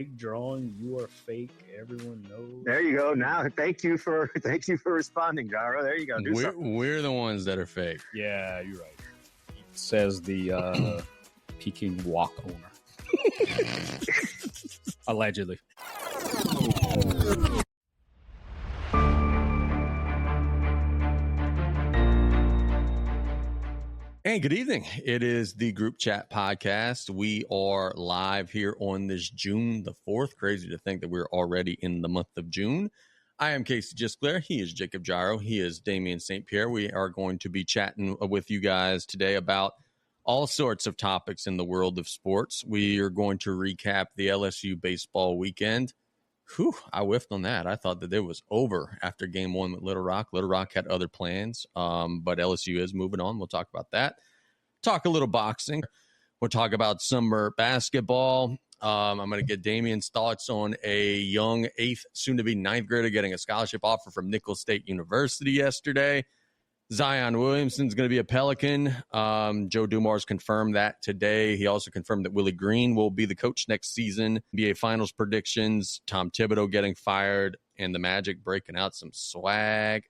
Drawing, you are fake. Everyone knows. There you go. Now, thank you for responding, Gyro. There you go. We're the ones that are fake. Yeah, you're right. Says the Peking wok owner. Allegedly. And good evening. It is the Group Chat Podcast. We are live here on this June the 4th. Crazy to think that we're already in the month of June. I am Casey Gisclair. He is Jacob Gyro. He is Damian St. Pierre. We are going to be chatting with you guys today about all sorts of topics in the world of sports. We are going to recap the LSU baseball weekend. Whew, I whiffed on that. I thought that it was over after game one with Little Rock. Little Rock had other plans, but LSU is moving on. We'll talk about that. Talk a little boxing. We'll talk about summer basketball. I'm going to get Damian's thoughts on a young 8th, soon-to-be 9th grader getting a scholarship offer from Nicholls State University yesterday. Zion Williamson's going to be a Pelican. Joe Dumars confirmed that today. He also confirmed that Willie Green will be the coach next season. NBA Finals predictions, Tom Thibodaux getting fired, and the Magic breaking out some swagadelic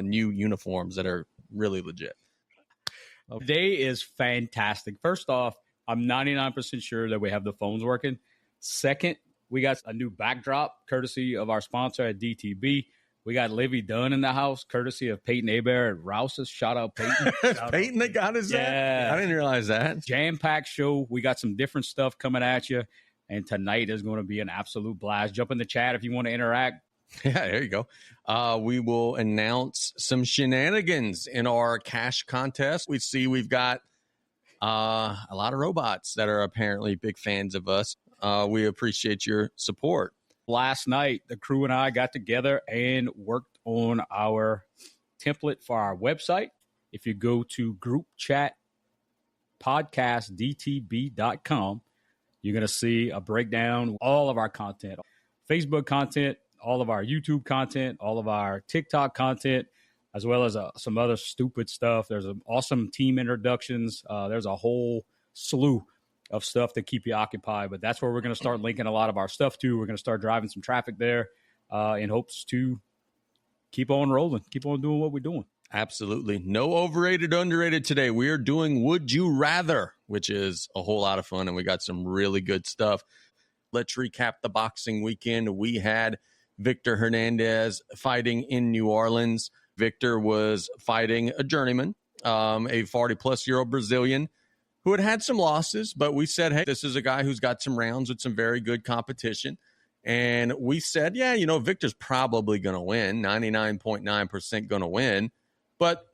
new uniforms that are really legit. Today is fantastic. First off, I'm 99% sure that we have the phones working. Second, we got a new backdrop courtesy of our sponsor at DTB. We got Livvy Dunn in the house, courtesy of Peyton Hebert at Rouse's. Shout out Peyton. Peyton that got us that? I didn't realize that. Jam-packed show. We got some different stuff coming at you. And tonight is going to be an absolute blast. Jump in the chat if you want to interact. Yeah, there you go. We will announce some shenanigans in our cash contest. We've got a lot of robots that are apparently big fans of us. We appreciate your support. Last night, the crew and I got together and worked on our template for our website. If you go to groupchatpodcastdtb.com, you're going to see a breakdown of all of our content, Facebook content, all of our YouTube content, all of our TikTok content, as well as some other stupid stuff. There's awesome team introductions. There's a whole slew of stuff to keep you occupied. But that's where we're going to start linking a lot of our stuff to. We're going to start driving some traffic there in hopes to keep on rolling, keep on doing what we're doing. Absolutely. No overrated, underrated today. We are doing Would You Rather, which is a whole lot of fun, and we got some really good stuff. Let's recap the boxing weekend. We had Victor Hernandez fighting in New Orleans. Victor was fighting a journeyman, a 40-plus-year-old Brazilian who had some losses, but we said, hey, this is a guy who's got some rounds with some very good competition. And we said, yeah, Victor's probably going to win, 99.9% going to win. But,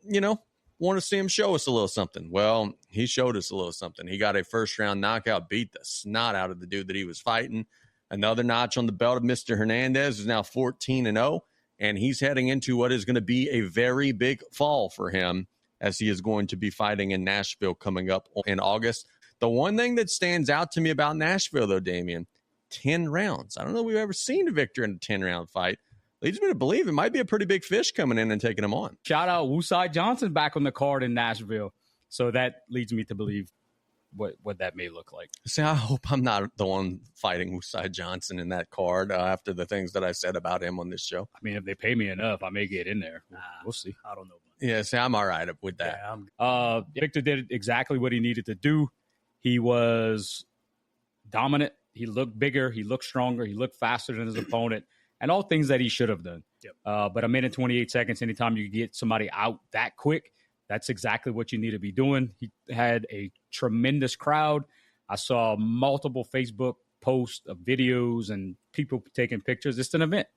want to see him show us a little something. Well, he showed us a little something. He got a first-round knockout, beat the snot out of the dude that he was fighting. Another notch on the belt of Mr. Hernandez is now 14-0, and he's heading into what is going to be a very big fall for him, as he is going to be fighting in Nashville coming up in August. The one thing that stands out to me about Nashville, though, Damian, 10 rounds. I don't know if we've ever seen Victor in a 10-round fight. Leads me to believe it might be a pretty big fish coming in and taking him on. Shout out Woosai Johnson back on the card in Nashville. So that leads me to believe what that may look like. See, I hope I'm not the one fighting Woosai Johnson in that card after the things that I said about him on this show. I mean, if they pay me enough, I may get in there. We'll see. I don't know. Yeah, see, I'm all right with that. Yeah, Victor did exactly what he needed to do. He was dominant. He looked bigger. He looked stronger. He looked faster than his opponent, and all things that he should have done. Yep. But a minute, 28 seconds, anytime you get somebody out that quick, that's exactly what you need to be doing. He had a tremendous crowd. I saw multiple Facebook posts of videos and people taking pictures. It's an event.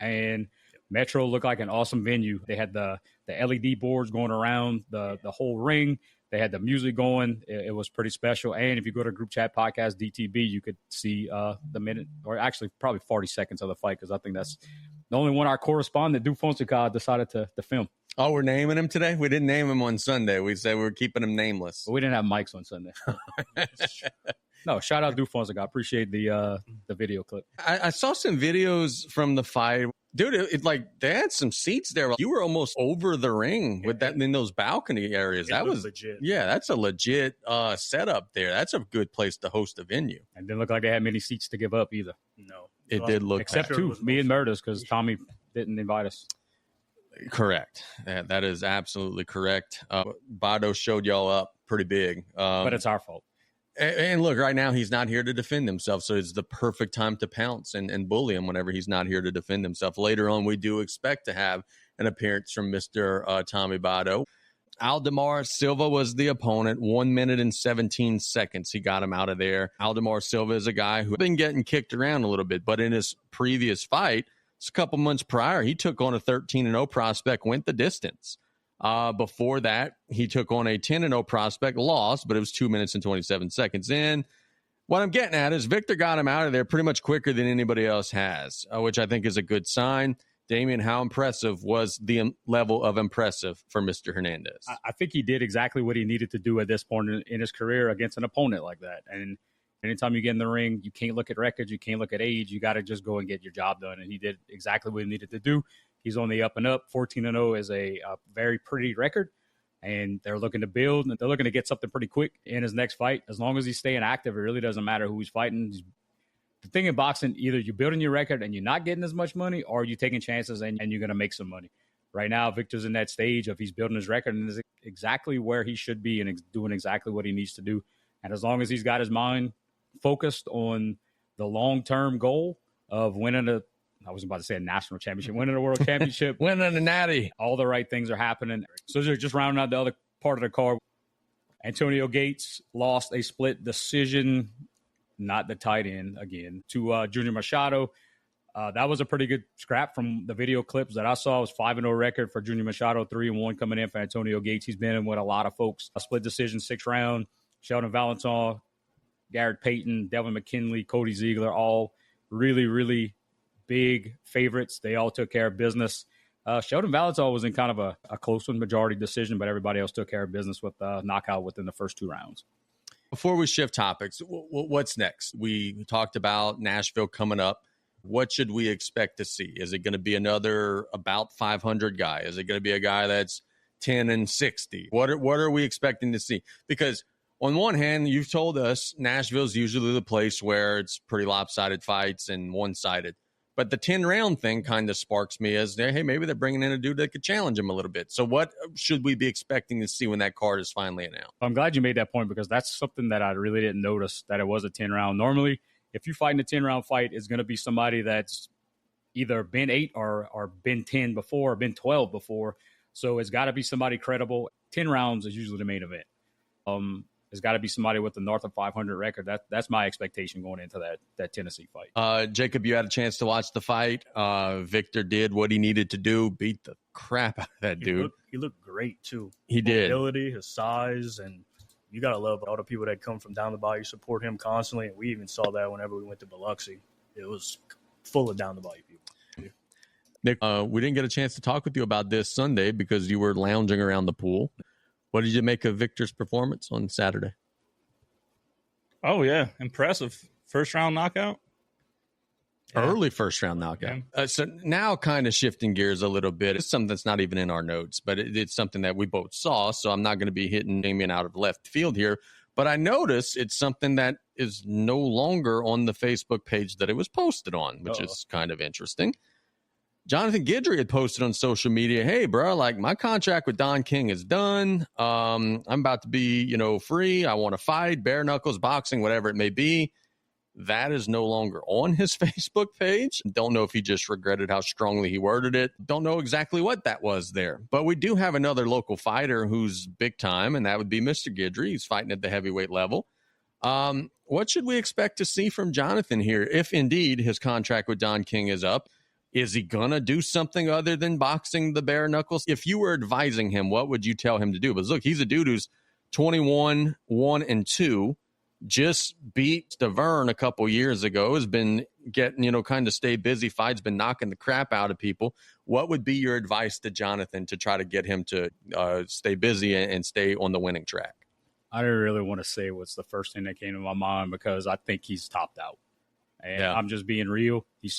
And Metro looked like an awesome venue. They had the LED boards going around the whole ring. They had the music going. It was pretty special. And if you go to Group Chat Podcast DTB, you could see the minute, or actually probably 40 seconds of the fight, because I think that's the only one our correspondent, Du Fonseca, decided to film. Oh, we're naming him today? We didn't name him on Sunday. We said we're keeping him nameless. But we didn't have mics on Sunday. No, shout out Dufonso. I appreciate the video clip. I saw some videos from the fight. Dude, it like they had some seats there. You were almost over the ring with that in those balcony areas. That was legit. Yeah, that's a legit setup there. That's a good place to host a venue. And didn't look like they had many seats to give up either. No. It did look except two, me and Murders, because Tommy didn't invite us. Correct. That is absolutely correct. Thibodaux showed y'all up pretty big. But it's our fault. And look, right now he's not here to defend himself, so it's the perfect time to pounce and bully him whenever he's not here to defend himself. Later on, we do expect to have an appearance from Mr. Tommy Thibodaux. Aldemar Silva was the opponent. 1 minute and 17 seconds. He got him out of there. Aldemar Silva is a guy who's been getting kicked around a little bit, but in his previous fight, it's a couple months prior, he took on a 13-0 prospect, went the distance. Before that, he took on a 10-0 prospect, lost, but it was 2 minutes and 27 seconds in. What I'm getting at is Victor got him out of there pretty much quicker than anybody else has, which I think is a good sign. Damian, how impressive was the level of impressive for Mr. Hernandez? I think he did exactly what he needed to do at this point in his career against an opponent like that. And anytime you get in the ring, you can't look at records, you can't look at age. You got to just go and get your job done. And he did exactly what he needed to do. He's on the up and up. 14-0 is a very pretty record, and they're looking to build, and they're looking to get something pretty quick in his next fight. As long as he's staying active, it really doesn't matter who he's fighting. The thing in boxing, either you're building your record and you're not getting as much money, or you're taking chances and you're going to make some money. Right now, Victor's in that stage of he's building his record and is exactly where he should be and doing exactly what he needs to do. And as long as he's got his mind focused on the long-term goal of winning I was about to say a national championship, winning a world championship, winning a natty. All the right things are happening. So they're just rounding out the other part of the card. Antonio Gates lost a split decision, not the tight end again, to Junior Machado. That was a pretty good scrap from the video clips that I saw. It was 5-0 record for Junior Machado, 3-1 coming in for Antonio Gates. He's been in with a lot of folks. A split decision, 6th round. Sheldon Valentin, Garrett Payton, Devin McKinley, Cody Ziegler, all really, really big favorites. They all took care of business. Sheldon Valentin was in kind of a close one, majority decision, but everybody else took care of business with knockout within the first 2 rounds. Before we shift topics, what's next? We talked about Nashville coming up. What should we expect to see? Is it going to be another about 500 guy? Is it going to be a guy that's 10-60? What are we expecting to see? Because on one hand, you've told us Nashville's usually the place where it's pretty lopsided fights and one-sided. But the 10-round thing kind of sparks me as, hey, maybe they're bringing in a dude that could challenge him a little bit. So what should we be expecting to see when that card is finally announced? I'm glad you made that point, because that's something that I really didn't notice, that it was a 10-round. Normally, if you're fighting a 10-round fight, it's going to be somebody that's either been 8 or been 10 before or been 12 before. So it's got to be somebody credible. 10 rounds is usually the main event. It's got to be somebody with the north of 500 record. That's my expectation going into that Tennessee fight. Jacob, you had a chance to watch the fight. Victor did what he needed to do, beat the crap out of that dude. He looked great, too. He did. Mobility, his size, and you got to love all the people that come from down the bayou, support him constantly. And we even saw that whenever we went to Biloxi. It was full of down the bayou people. Nick, we didn't get a chance to talk with you about this Sunday because you were lounging around the pool. What did you make of Victor's performance on Saturday? Oh, yeah. Impressive. First round knockout. Yeah. Early first round knockout. Yeah. So now kind of shifting gears a little bit. It's something that's not even in our notes, but it's something that we both saw. So I'm not going to be hitting Damien out of left field here. But I noticed it's something that is no longer on the Facebook page that it was posted on, which is kind of interesting. Jonathan Guidry had posted on social media, hey, bro, like my contract with Don King is done. I'm about to be, free. I want to fight, bare knuckles, boxing, whatever it may be. That is no longer on his Facebook page. Don't know if he just regretted how strongly he worded it. Don't know exactly what that was there. But we do have another local fighter who's big time, and that would be Mr. Guidry. He's fighting at the heavyweight level. What should we expect to see from Jonathan here if indeed his contract with Don King is up? Is he going to do something other than boxing the bare knuckles? If you were advising him, what would you tell him to do? But look, he's a dude who's 21-1-2, just beat Stavern a couple years ago, has been getting, kind of stay busy fights, been knocking the crap out of people. What would be your advice to Jonathan to try to get him to stay busy and stay on the winning track? I didn't really want to say what's the first thing that came to my mind because I think he's topped out. And I'm just being real. He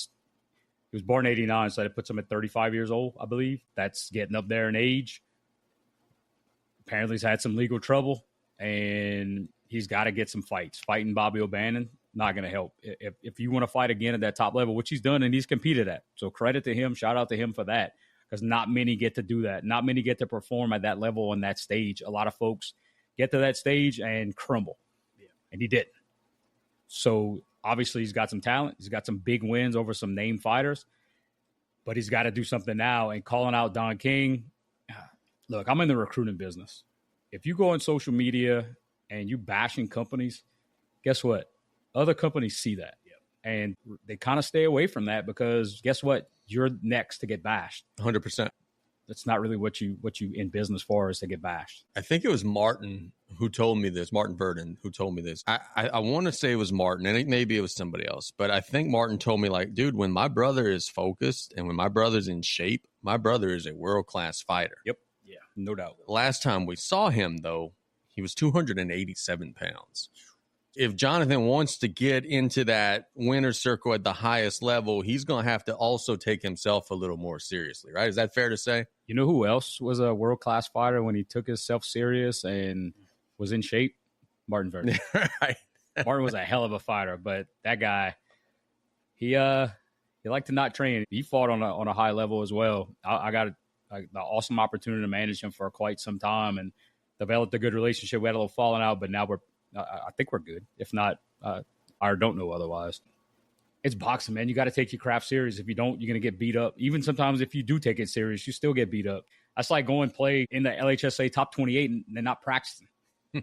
was born in 89, so that puts him at 35 years old, I believe. That's getting up there in age. Apparently he's had some legal trouble, and he's got to get some fights. Fighting Bobby O'Bannon, not going to help. If you want to fight again at that top level, which he's done and he's competed at. So credit to him. Shout out to him for that, because not many get to do that. Not many get to perform at that level on that stage. A lot of folks get to that stage and crumble, and he didn't. So obviously he's got some talent. He's got some big wins over some named fighters, but he's got to do something now. And calling out Don King, look, I'm in the recruiting business. If you go on social media and you bashing companies, guess what? Other companies see that. And they kind of stay away from that because guess what? You're next to get bashed. 100%. That's not really what you in business for, is to get bashed. I think it was Martin who told me this, Martin Verdon, who told me this. I want to say it was Martin, and maybe it was somebody else, but I think Martin told me, like, dude, when my brother is focused and when my brother's in shape, my brother is a world-class fighter. Yep. Yeah, no doubt. Last time we saw him, though, he was 287 pounds. If Jonathan wants to get into that winner's circle at the highest level, he's going to have to also take himself a little more seriously, right? Is that fair to say? You know who else was a world-class fighter when he took himself serious and was in shape? Martin Verdon. Right. Martin was a hell of a fighter, but that guy, he liked to not train. He fought on a high level as well. I got the awesome opportunity to manage him for quite some time and developed a good relationship. We had a little falling out, but now I think we're good. If not, I don't know otherwise. It's boxing, man. You got to take your craft serious. If you don't, you're going to get beat up. Even sometimes if you do take it serious, you still get beat up. That's like going play in the LHSA top 28 and then not practicing.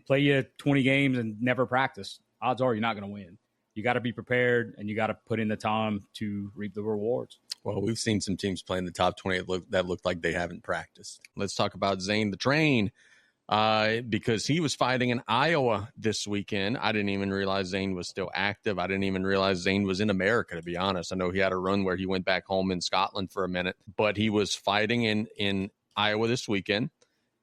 Play you 20 games and never practice. Odds are you're not going to win. You got to be prepared, and you got to put in the time to reap the rewards. Well, we've seen some teams play in the top 20 that look like they haven't practiced. Let's talk about Zane the Train. Because he was fighting in Iowa this weekend. I didn't even realize Zane was still active. I didn't even realize Zane was in America, to be honest. I know he had a run where he went back home in Scotland for a minute, but he was fighting in Iowa this weekend.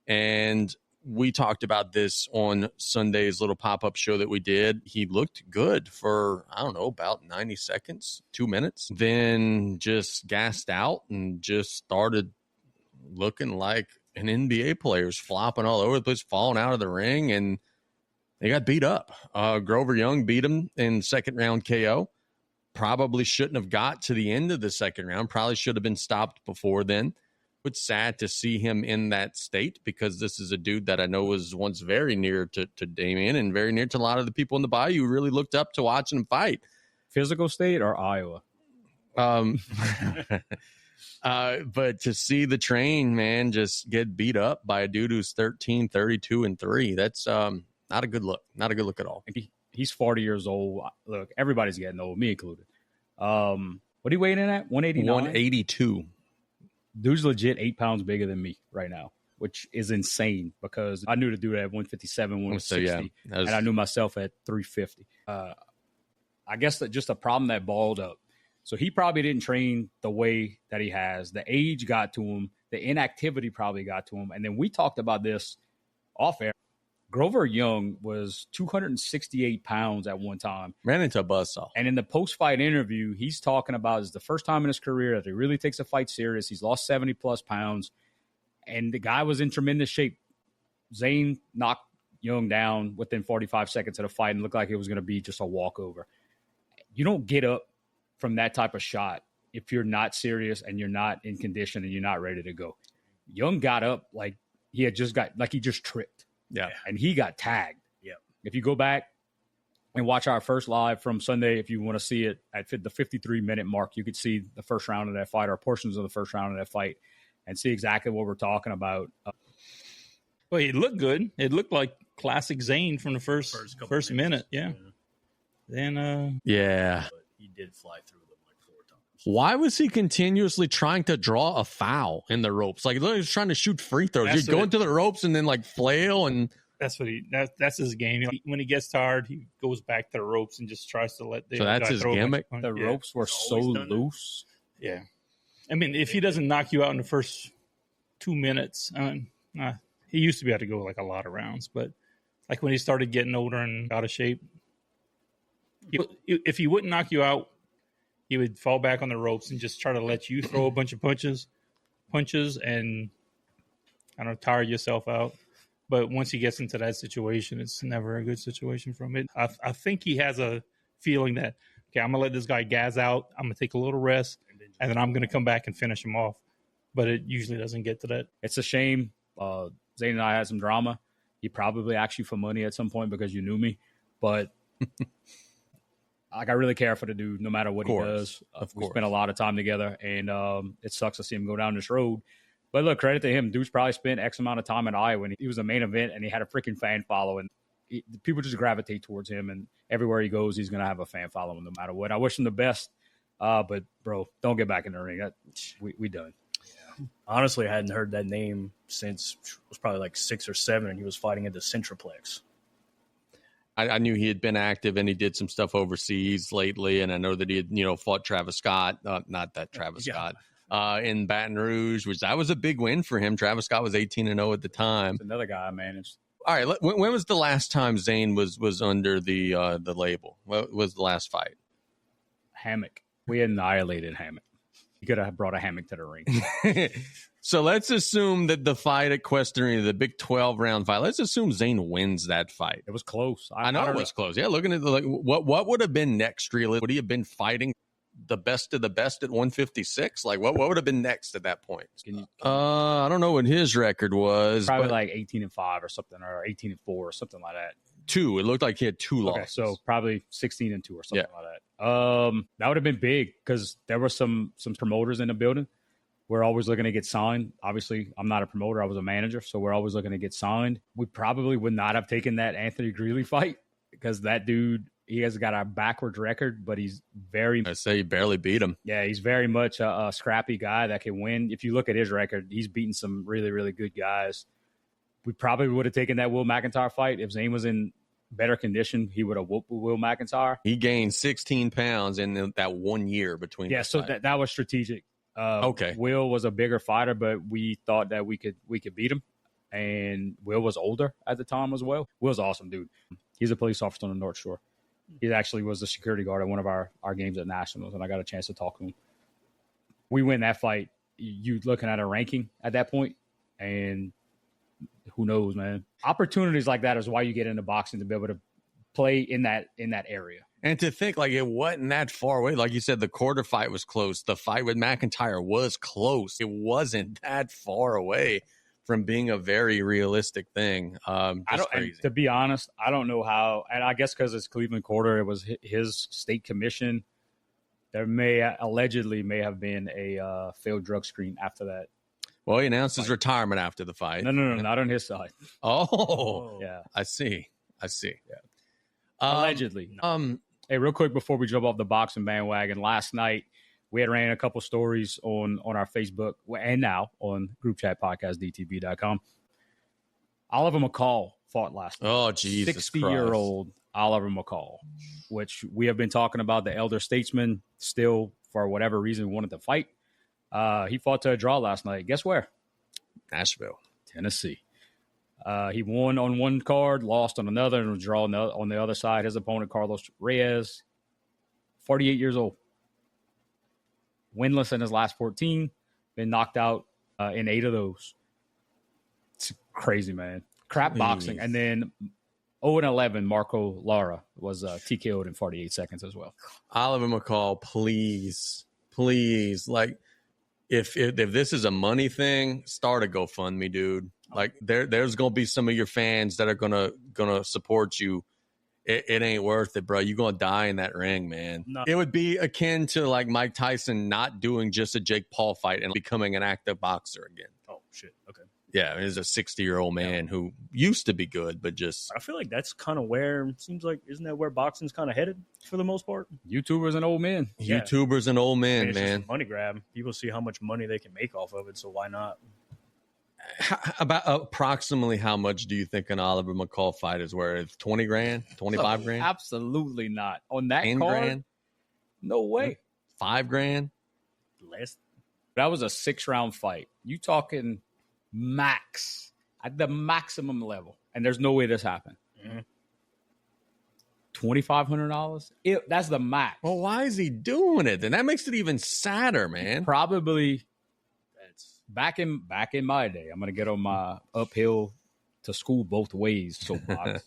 And we talked about this on Sunday's little pop-up show that we did. He looked good for, I don't know, about 90 seconds, 2 minutes, then just gassed out and just started looking like an NBA player's flopping all over the place, falling out of the ring, and they got beat up. Grover Young beat him in second round KO. Probably shouldn't have got to the end of the second round. Probably should have been stopped before then. It's sad to see him in that state because this is a dude that I know was once very near to Damian and very near to a lot of the people in the Bayou who really looked up to watching him fight. Physical state or Iowa? But to see the Train, man, just get beat up by a dude who's 13, 32, and 3, that's not a good look. Not a good look at all. He's 40 years old. Look, everybody's getting old, me included. What are you weighing in at? 189? 182. Dude's legit 8 pounds bigger than me right now, which is insane because I knew the dude at 157, 160, and I knew myself at 350. I guess that just a problem that balled up. So he probably didn't train the way that he has. The age got to him. The inactivity probably got to him. And then we talked about this off air. Grover Young was 268 pounds at one time. Ran into a buzzsaw. And in the post-fight interview, he's talking about it's the first time in his career that he really takes a fight serious. He's lost 70-plus pounds. And the guy was in tremendous shape. Zane knocked Young down within 45 seconds of the fight and looked like it was going to be just a walkover. You don't get up from that type of shot if you're not serious and you're not in condition and you're not ready to go. Young got up like he just tripped. Yeah. And he got tagged. Yeah. If you go back and watch our first live from Sunday, if you want to see it at the 53-minute mark, you could see the first round of that fight or portions of the first round of that fight and see exactly what we're talking about. Well, it looked good. It looked like classic Zane from the first minute. Yeah. Then, yeah. But he did fly through them like 4 times. Why was he continuously trying to draw a foul in the ropes? Like, he was trying to shoot free throws. He'd go into the ropes and then, like, flail and... That's his game. When he gets tired, he goes back to the ropes and just tries to let the So that's his gimmick? The ropes were so loose. Yeah. I mean, if he doesn't knock you out in the first 2 minutes, he used to be able to go like a lot of rounds, but like when he started getting older and out of shape. If he wouldn't knock you out, he would fall back on the ropes and just try to let you throw a bunch of punches, and I don't know, tire yourself out. But once he gets into that situation, it's never a good situation for him. I think he has a feeling that, okay, I'm going to let this guy gas out. I'm going to take a little rest, and then I'm going to come back and finish him off. But it usually doesn't get to that. It's a shame. Zane and I had some drama. He probably asked you for money at some point because you knew me. But like, I really care for the dude no matter what he does. We spent a lot of time together, and it sucks to see him go down this road. But look, credit to him. Dude's probably spent X amount of time in Iowa, and he was a main event, and he had a freaking fan following. People just gravitate towards him, and everywhere he goes, he's going to have a fan following no matter what. I wish him the best, but, bro, don't get back in the ring. We done. Yeah. Honestly, I hadn't heard that name since it was probably like 6 or 7, and he was fighting at the Centroplex. I knew he had been active, and he did some stuff overseas lately, and I know that he had, fought Travis Scott. Not that Travis Scott. In Baton Rouge, which that was a big win for him. Travis Scott was 18-0 at the time. It's another guy I managed. All right, when was the last time Zane was under the label? What was the last fight? Hammock. We annihilated Hammock. You could have brought a hammock to the ring. So let's assume that the fight at Quest Arena, the big 12-round fight, let's assume Zane wins that fight. It was close. I know it was close. Yeah, looking at what would have been next, really? Would he have been fighting the best of the best at 156? Like, what would have been next at that point? I don't know what his record was. Probably like 18-5 or something, or 18-4 or something like that. 2. It looked like he had 2 losses. Okay, so probably 16-2 or something like that. That would have been big because there were some promoters in the building. We're always looking to get signed. Obviously, I'm not a promoter. I was a manager, so we're always looking to get signed. We probably would not have taken that Anthony Greeley fight because that dude, he has got a backwards record, but he's very... I say you barely beat him. Yeah, he's very much a scrappy guy that can win. If you look at his record, he's beaten some really, really good guys. We probably would have taken that Will McIntyre fight. If Zane was in better condition, he would have whooped Will McIntyre. He gained 16 pounds in that 1 year between. Yeah, so that was strategic. Okay. Will was a bigger fighter, but we thought that we could beat him. And Will was older at the time as well. Will's awesome, dude. He's a police officer on the North Shore. He actually was the security guard at one of our games at Nationals, and I got a chance to talk to him. We win that fight. You looking at a ranking at that point, and who knows, man. Opportunities like that is why you get into boxing, to be able to play in that area. And to think, like, it wasn't that far away. Like you said, the quarter fight was close. The fight with McIntyre was close. It wasn't that far away from being a very realistic thing. Crazy. To be honest, I don't know how. And I guess because it's Cleveland Quarter, it was his state commission. There allegedly may have been a failed drug screen after that. Well, he announced his retirement after the fight. No, not on his side. Oh, yeah. I see. Yeah. Allegedly. Hey, real quick before we jump off the boxing bandwagon, last night we had ran a couple stories on our Facebook and now on group chat podcast, dtb.com. Oliver McCall fought last night. Oh, Jesus 60-year-old Oliver McCall, which we have been talking about, the elder statesman, still, for whatever reason, wanted to fight. He fought to a draw last night. Guess where? Nashville. Tennessee. He won on one card, lost on another, and was drawn on the other side. His opponent, Carlos Reyes, 48 years old. Winless in his last 14. Been knocked out in 8 of those. It's crazy, man. Crap boxing. And then 0-11, Marco Lara was TKO'd in 48 seconds as well. Oliver McCall, please. Like, if this is a money thing, start a GoFundMe, dude. Like, there's gonna be some of your fans that are gonna support you. It ain't worth it, bro. You're gonna die in that ring, man. No. It would be akin to like Mike Tyson not doing just a Jake Paul fight and becoming an active boxer again. Oh shit. Okay. Yeah, he's a 60-year-old man who used to be good, but just... I feel like that's kind of where, seems like, isn't that where boxing's kind of headed for the most part? YouTubers and old men. Yeah. YouTubers and old men, it's man. Just a money grab. People see how much money they can make off of it, so why not? About approximately how much do you think an Oliver McCall fight is worth? 20 grand? 25 grand? Absolutely not. On that 10 card? Grand? No way. 5 grand? Less. That was a 6-round fight. You talking max, at the maximum level. And there's no way this happened. $2,500. That's the max. Well, why is he doing it? Then that makes it even sadder, man. Probably back in my day. I'm gonna get on my uphill to school both ways soapbox.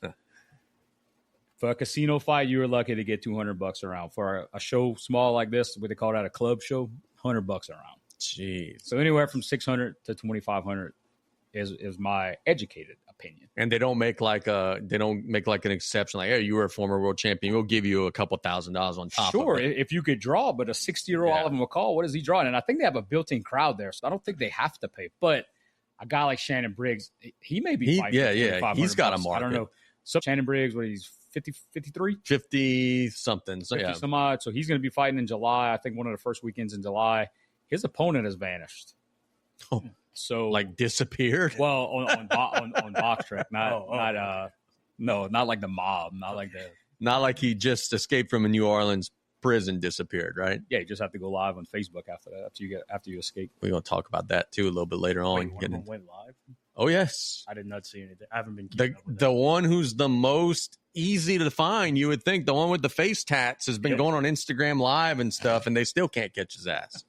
For a casino fight, you were lucky to get $200 around. For a show small like this, what they call that a club show, $100 around. Jeez. So anywhere from $600 to $2,500 is my educated opinion. And they don't make like an exception. Like, hey, you were a former world champion. We'll give you a couple $1,000s on top. Sure, of it. if you could draw, but a 60-year-old Oliver McCall, what is he drawing? And I think they have a built-in crowd there, so I don't think they have to pay. But a guy like Shannon Briggs, he may be fighting. Yeah. He's got a market. I don't know. So Shannon Briggs, what he's 53? 50 something. So 50 some odd. So he's going to be fighting in July. I think one of the first weekends in July. His opponent has vanished. Oh, so like disappeared? Well, on box track, not like the mob, not like he just escaped from a New Orleans prison, disappeared, right? Yeah, you just have to go live on Facebook after that. After you escape. We're gonna talk about that too a little bit later on. Wait, one went live? Oh yes, I did not see anything. I haven't been the one who's the most easy to find. You would think the one with the face tats has been going on Instagram Live and stuff, and they still can't catch his ass.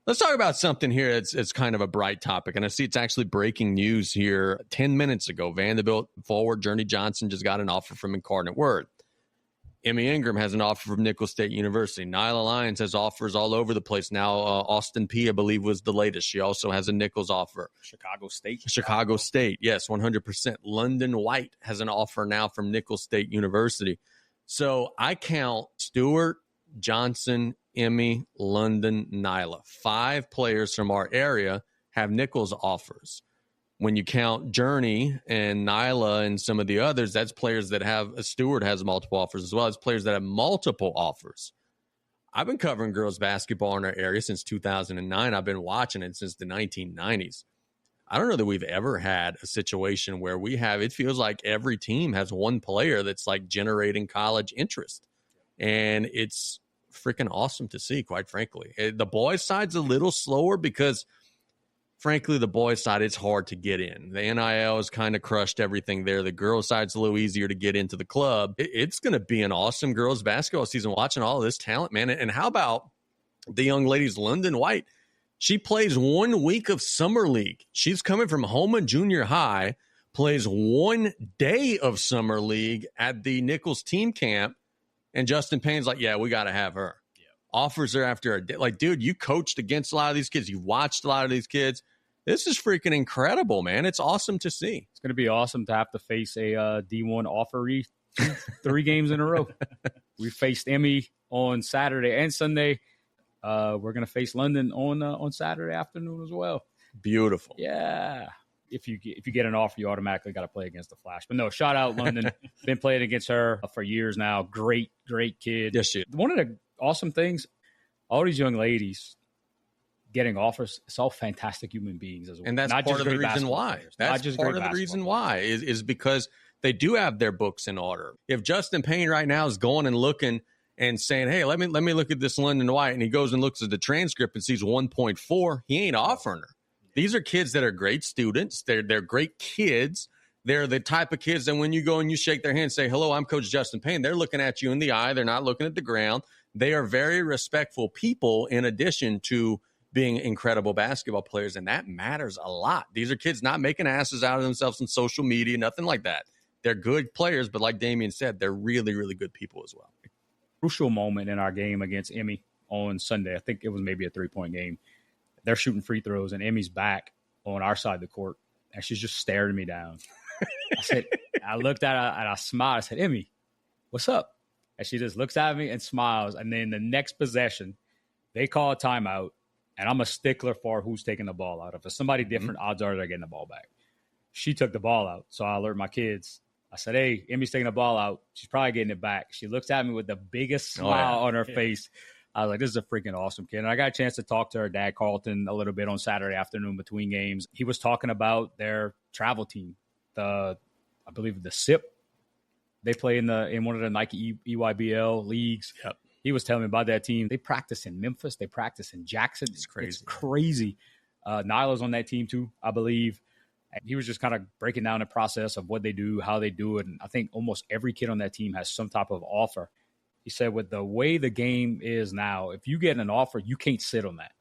Let's talk about something here. It's kind of a bright topic, and I see it's actually breaking news here. 10 minutes ago, Vanderbilt forward Journey Johnson just got an offer from Incarnate Word. Emmy Ingram has an offer from Nicholls State University. Nyla Lyons has offers all over the place now. Austin P, I believe, was the latest. She also has a Nicholls offer. Chicago State, yes, 100%. London White has an offer now from Nicholls State University. So I count Stewart, Johnson, Emmy, London, Nyla. 5 players from our area have Nicholls offers. When you count Journey and Nyla and some of the others, that's players that have Stewart has multiple offers as well as players that have multiple offers. I've been covering girls basketball in our area since 2009. I've been watching it since the 1990s. I don't know that we've ever had a situation where it feels like every team has one player that's like generating college interest. And it's freaking awesome to see, quite frankly. The boys' side's a little slower because, frankly, the boys' side, it's hard to get in. The NIL has kind of crushed everything there. The girls' side's a little easier to get into the club. It's going to be an awesome girls' basketball season watching all of this talent, man. And how about the young ladies, London White? She plays 1 week of summer league. She's coming from Houma Junior High, plays 1 day of summer league at the Nicholls team camp. And Justin Payne's like, yeah, we got to have her. Yeah. Offers her after a day. Like, dude, you coached against a lot of these kids. You watched a lot of these kids. This is freaking incredible, man. It's awesome to see. It's going to be awesome to have to face a D1 offeree 3 games in a row. We faced Emmy on Saturday and Sunday. We're going to face London on Saturday afternoon as well. Beautiful. Yeah. If you get an offer, you automatically got to play against the Flash. But no, shout out London. Been playing against her for years now. Great kid. Yes, she. One of the awesome things, all these young ladies getting offers, it's all fantastic human beings as well. And that's part of the reason why. That's part of the reason why is because they do have their books in order. If Justin Payne right now is going and looking and saying, hey, let me look at this London White, and he goes and looks at the transcript and sees 1.4, he ain't offering her. These are kids that are great students. They're great kids. They're the type of kids that when you go and you shake their hand and say, hello, I'm Coach Justin Payne, they're looking at you in the eye. They're not looking at the ground. They are very respectful people in addition to being incredible basketball players, and that matters a lot. These are kids not making asses out of themselves on social media, nothing like that. They're good players, but like Damian said, they're really, really good people as well. Crucial moment in our game against Emmy on Sunday. I think it was maybe a 3-point game. They're shooting free throws, and Emmy's back on our side of the court, and she's just staring me down. I looked at her, and I smiled. I said, Emmy, what's up? And she just looks at me and smiles. And then the next possession, they call a timeout, and I'm a stickler for who's taking the ball out. If it's somebody different, odds are they're getting the ball back. She took the ball out, so I alert my kids. I said, hey, Emmy's taking the ball out. She's probably getting it back. She looks at me with the biggest smile on her face. I was like, this is a freaking awesome kid. And I got a chance to talk to her dad, Carlton, a little bit on Saturday afternoon between games. He was talking about their travel team, I believe the SIP. They play in one of the Nike EYBL leagues. Yep. He was telling me about that team. They practice in Memphis. They practice in Jackson. It's crazy. It's crazy. Nyla's on that team too, I believe. And he was just kind of breaking down the process of what they do, how they do it. And I think almost every kid on that team has some type of offer. He said with the way the game is now, if you get an offer, you can't sit on that.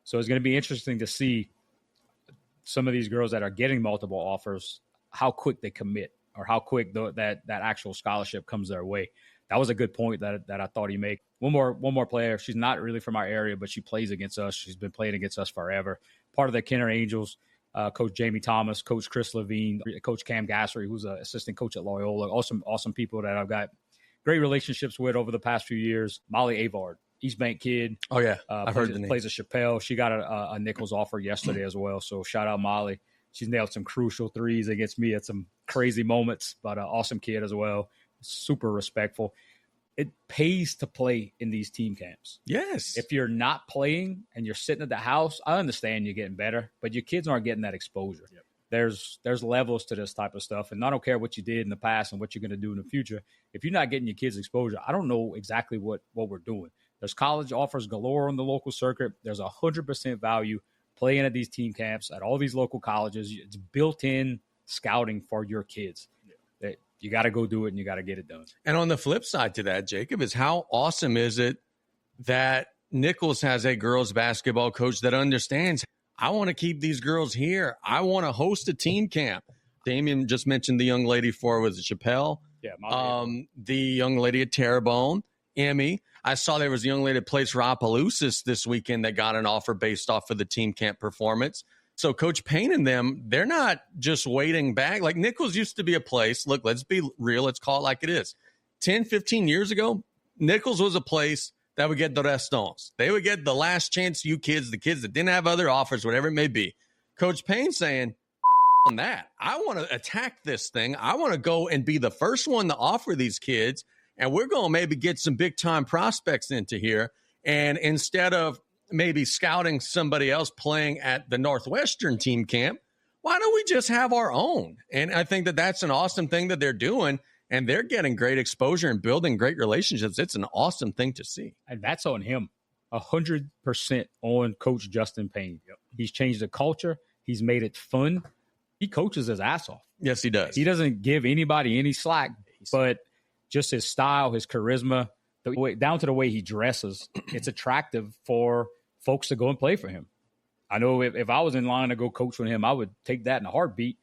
So it's going to be interesting to see some of these girls that are getting multiple offers, how quick they commit or how quick that actual scholarship comes their way. That was a good point that I thought he made. One more player. She's not really from our area, but she plays against us. She's been playing against us forever. Part of the Kenner Angels. Coach Jamie Thomas, Coach Chris Levine, Coach Cam Gassery, who's an assistant coach at Loyola. Awesome people that I've got great relationships with over the past few years. Molly Avard, East Bank kid. Oh, yeah. I've heard the name. Plays at Chappelle. She got a Nicholls offer yesterday as well. So shout out Molly. She's nailed some crucial threes against me at some crazy moments, but an awesome kid as well. Super respectful. It pays to play in these team camps. Yes. If you're not playing and you're sitting at the house, I understand you're getting better, but your kids aren't getting that exposure. Yep. There's levels to this type of stuff, and I don't care what you did in the past and what you're going to do in the future. If you're not getting your kids exposure, I don't know exactly what we're doing. There's college offers galore on the local circuit. There's 100% value playing at these team camps at all these local colleges. It's built-in scouting for your kids. You got to go do it, and you got to get it done. And on the flip side to that, Jacob, is how awesome is it that Nicholls has a girls basketball coach that understands, I want to keep these girls here. I want to host a team camp. Damien just mentioned the young lady was it Chappelle? Yeah. The young lady at Terrebonne, Emmy. I saw there was a young lady that plays for Opelousas this weekend that got an offer based off of the team camp performance. So Coach Payne and them, they're not just waiting back. Like Nicholls used to be a place. Look, let's be real. Let's call it like it is. 10, 15 years ago, Nicholls was a place that would get the restants. They would get the last chance you kids, the kids that didn't have other offers, whatever it may be. Coach Payne saying, on that, I want to attack this thing. I want to go and be the first one to offer these kids, and we're going to maybe get some big-time prospects into here. And instead of maybe scouting somebody else playing at the Northwestern team camp, why don't we just have our own? And I think that that's an awesome thing that they're doing, and they're getting great exposure and building great relationships. It's an awesome thing to see. And that's on him. 100% on Coach Justin Payne. Yep. He's changed the culture. He's made it fun. He coaches his ass off. Yes, he does. He doesn't give anybody any slack, but just his style, his charisma, down to the way he dresses, it's attractive for folks to go and play for him. I know if I was in line to go coach with him, I would take that in a heartbeat.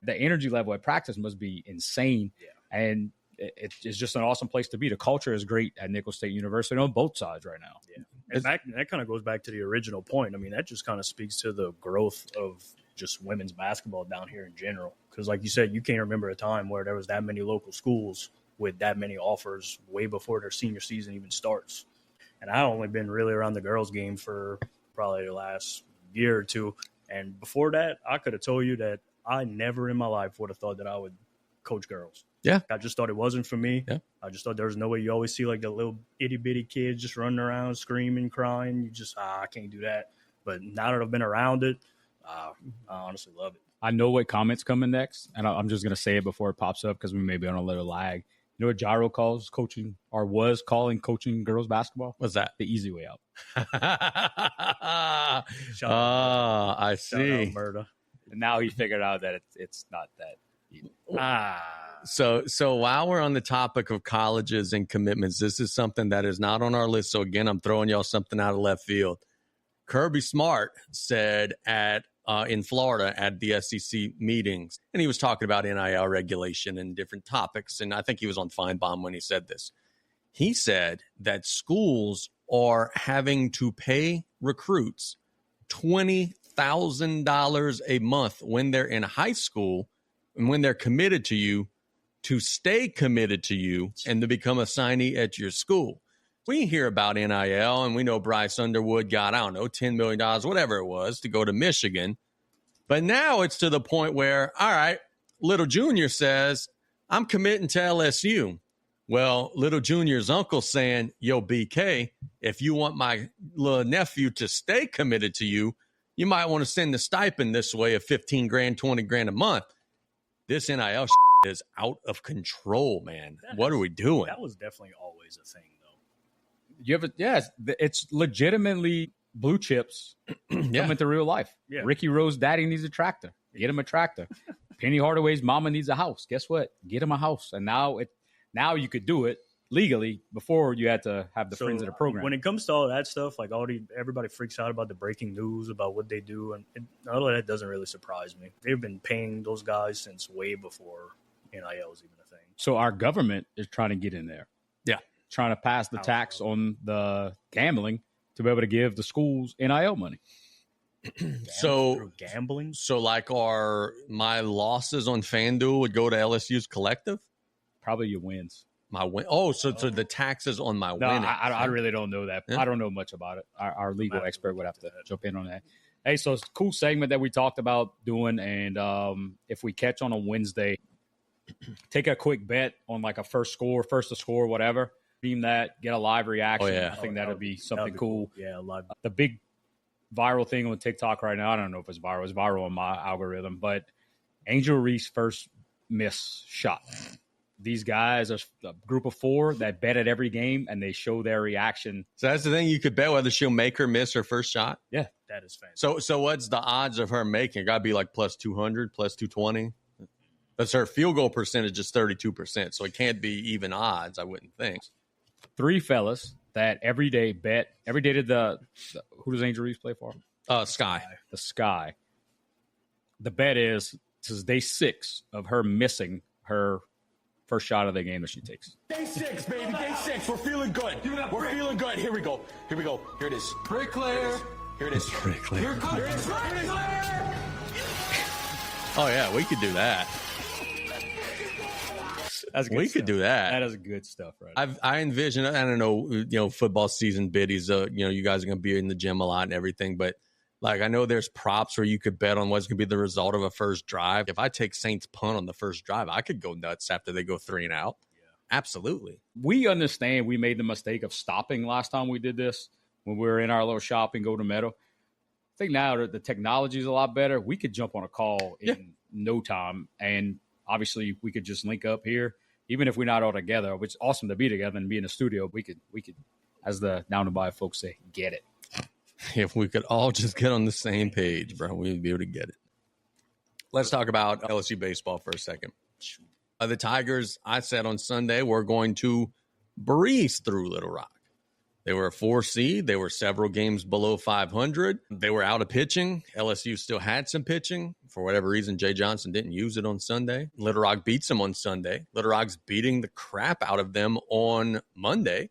The energy level at practice must be insane. Yeah. And it's just an awesome place to be. The culture is great at Nicholls State University on both sides right now. Yeah. And that kind of goes back to the original point. I mean, that just kind of speaks to the growth of just women's basketball down here in general. Because like you said, you can't remember a time where there was that many local schools with that many offers way before their senior season even starts. And I've only been really around the girls' game for probably the last year or two. And before that, I could have told you that I never in my life would have thought that I would coach girls. Yeah. I just thought it wasn't for me. Yeah. I just thought there was no way. You always see like the little itty-bitty kids just running around screaming, crying. You just, I can't do that. But now that I've been around it, I honestly love it. I know what comment's coming next, and I'm just going to say it before it pops up because we may be on a little lag. You know what Gyro calls coaching or was calling coaching girls basketball? What's that? The easy way out. I see. And now he figured out that it's not that easy. So while we're on the topic of colleges and commitments, this is something that is not on our list. So again, I'm throwing y'all something out of left field. Kirby Smart said in Florida at the SEC meetings, and he was talking about NIL regulation and different topics, and I think he was on Feinbaum when he said this. He said that schools are having to pay recruits $20,000 a month when they're in high school and when they're committed to you to stay committed to you and to become a signee at your school. We hear about NIL, and we know Bryce Underwood got, I don't know, $10 million, whatever it was, to go to Michigan. But now it's to the point where, all right, Little Junior says, I'm committing to LSU. Well, Little Junior's uncle saying, yo, BK, if you want my little nephew to stay committed to you, you might want to send the stipend this way of $15,000, $20,000 a month. This NIL is out of control, man. What are we doing? That was definitely always a thing. It's legitimately blue chips coming to real life. Yeah. Ricky Rose daddy needs a tractor. Get him a tractor. Penny Hardaway's mama needs a house. Guess what? Get him a house. And now you could do it legally. Before you had to have the friends of the program. When it comes to all that stuff, like everybody freaks out about the breaking news about what they do, and all of that doesn't really surprise me. They've been paying those guys since way before NIL was even a thing. So our government is trying to get in there. Yeah. Trying to pass the tax on the gambling to be able to give the schools NIL money. So gambling. So like my losses on FanDuel would go to LSU's collective? Probably your wins. My win. Oh, so the taxes on my no, winning. I really don't know that. Yeah. I don't know much about it. Our legal expert would have to jump in on that. Hey, so it's a cool segment that we talked about doing. And if we catch on a Wednesday, take a quick bet on like a first to score, whatever. Beam that, get a live reaction. Oh, yeah. I think that would be something cool. Yeah, live. The big viral thing on TikTok right now, I don't know if it's viral. It's viral on my algorithm. But Angel Reese first miss shot. These guys are a group of 4 that bet at every game, and they show their reaction. So that's the thing. You could bet whether she'll make or miss her first shot. Yeah. That is fantastic. So what's the odds of her making? It got to be like plus 200, plus 220. That's her field goal percentage is 32%. So it can't be even odds, I wouldn't think. 3 fellas that every day bet. Every day did who does Angel Reese play for? Sky. The Sky. The bet is day 6 of her missing her first shot of the game that she takes. Day 6, baby. Day 6. We're feeling good. We're feeling good. Here we go. Here it is. Bricklayer. Here it is. Bricklayer. Here it comes. Here it is. Bricklayer. Oh, yeah. We could do that. That's good we stuff. could do that. That is good stuff, right? I envision, I don't know, football season biddies, you guys are going to be in the gym a lot and everything, but like I know there's props where you could bet on what's going to be the result of a first drive. If I take Saints punt on the first drive, I could go nuts after they go 3 and out. Yeah. Absolutely. We understand we made the mistake of stopping last time we did this when we were in our little shop in Golden Meadow. I think now that the technology is a lot better, we could jump on a call in no time. And obviously we could just link up here, even if we're not all together, which is awesome to be together and be in the studio. We could, as the Down to Buy folks say, get it. If we could all just get on the same page, bro, we'd be able to get it. Let's talk about LSU baseball for a second. The Tigers, I said on Sunday, were going to breeze through Little Rock. They were a 4 seed. They were several games below 500. They were out of pitching. LSU still had some pitching. For whatever reason, Jay Johnson didn't use it on Sunday. Little Rock beats them on Sunday. Little Rock's beating the crap out of them on Monday.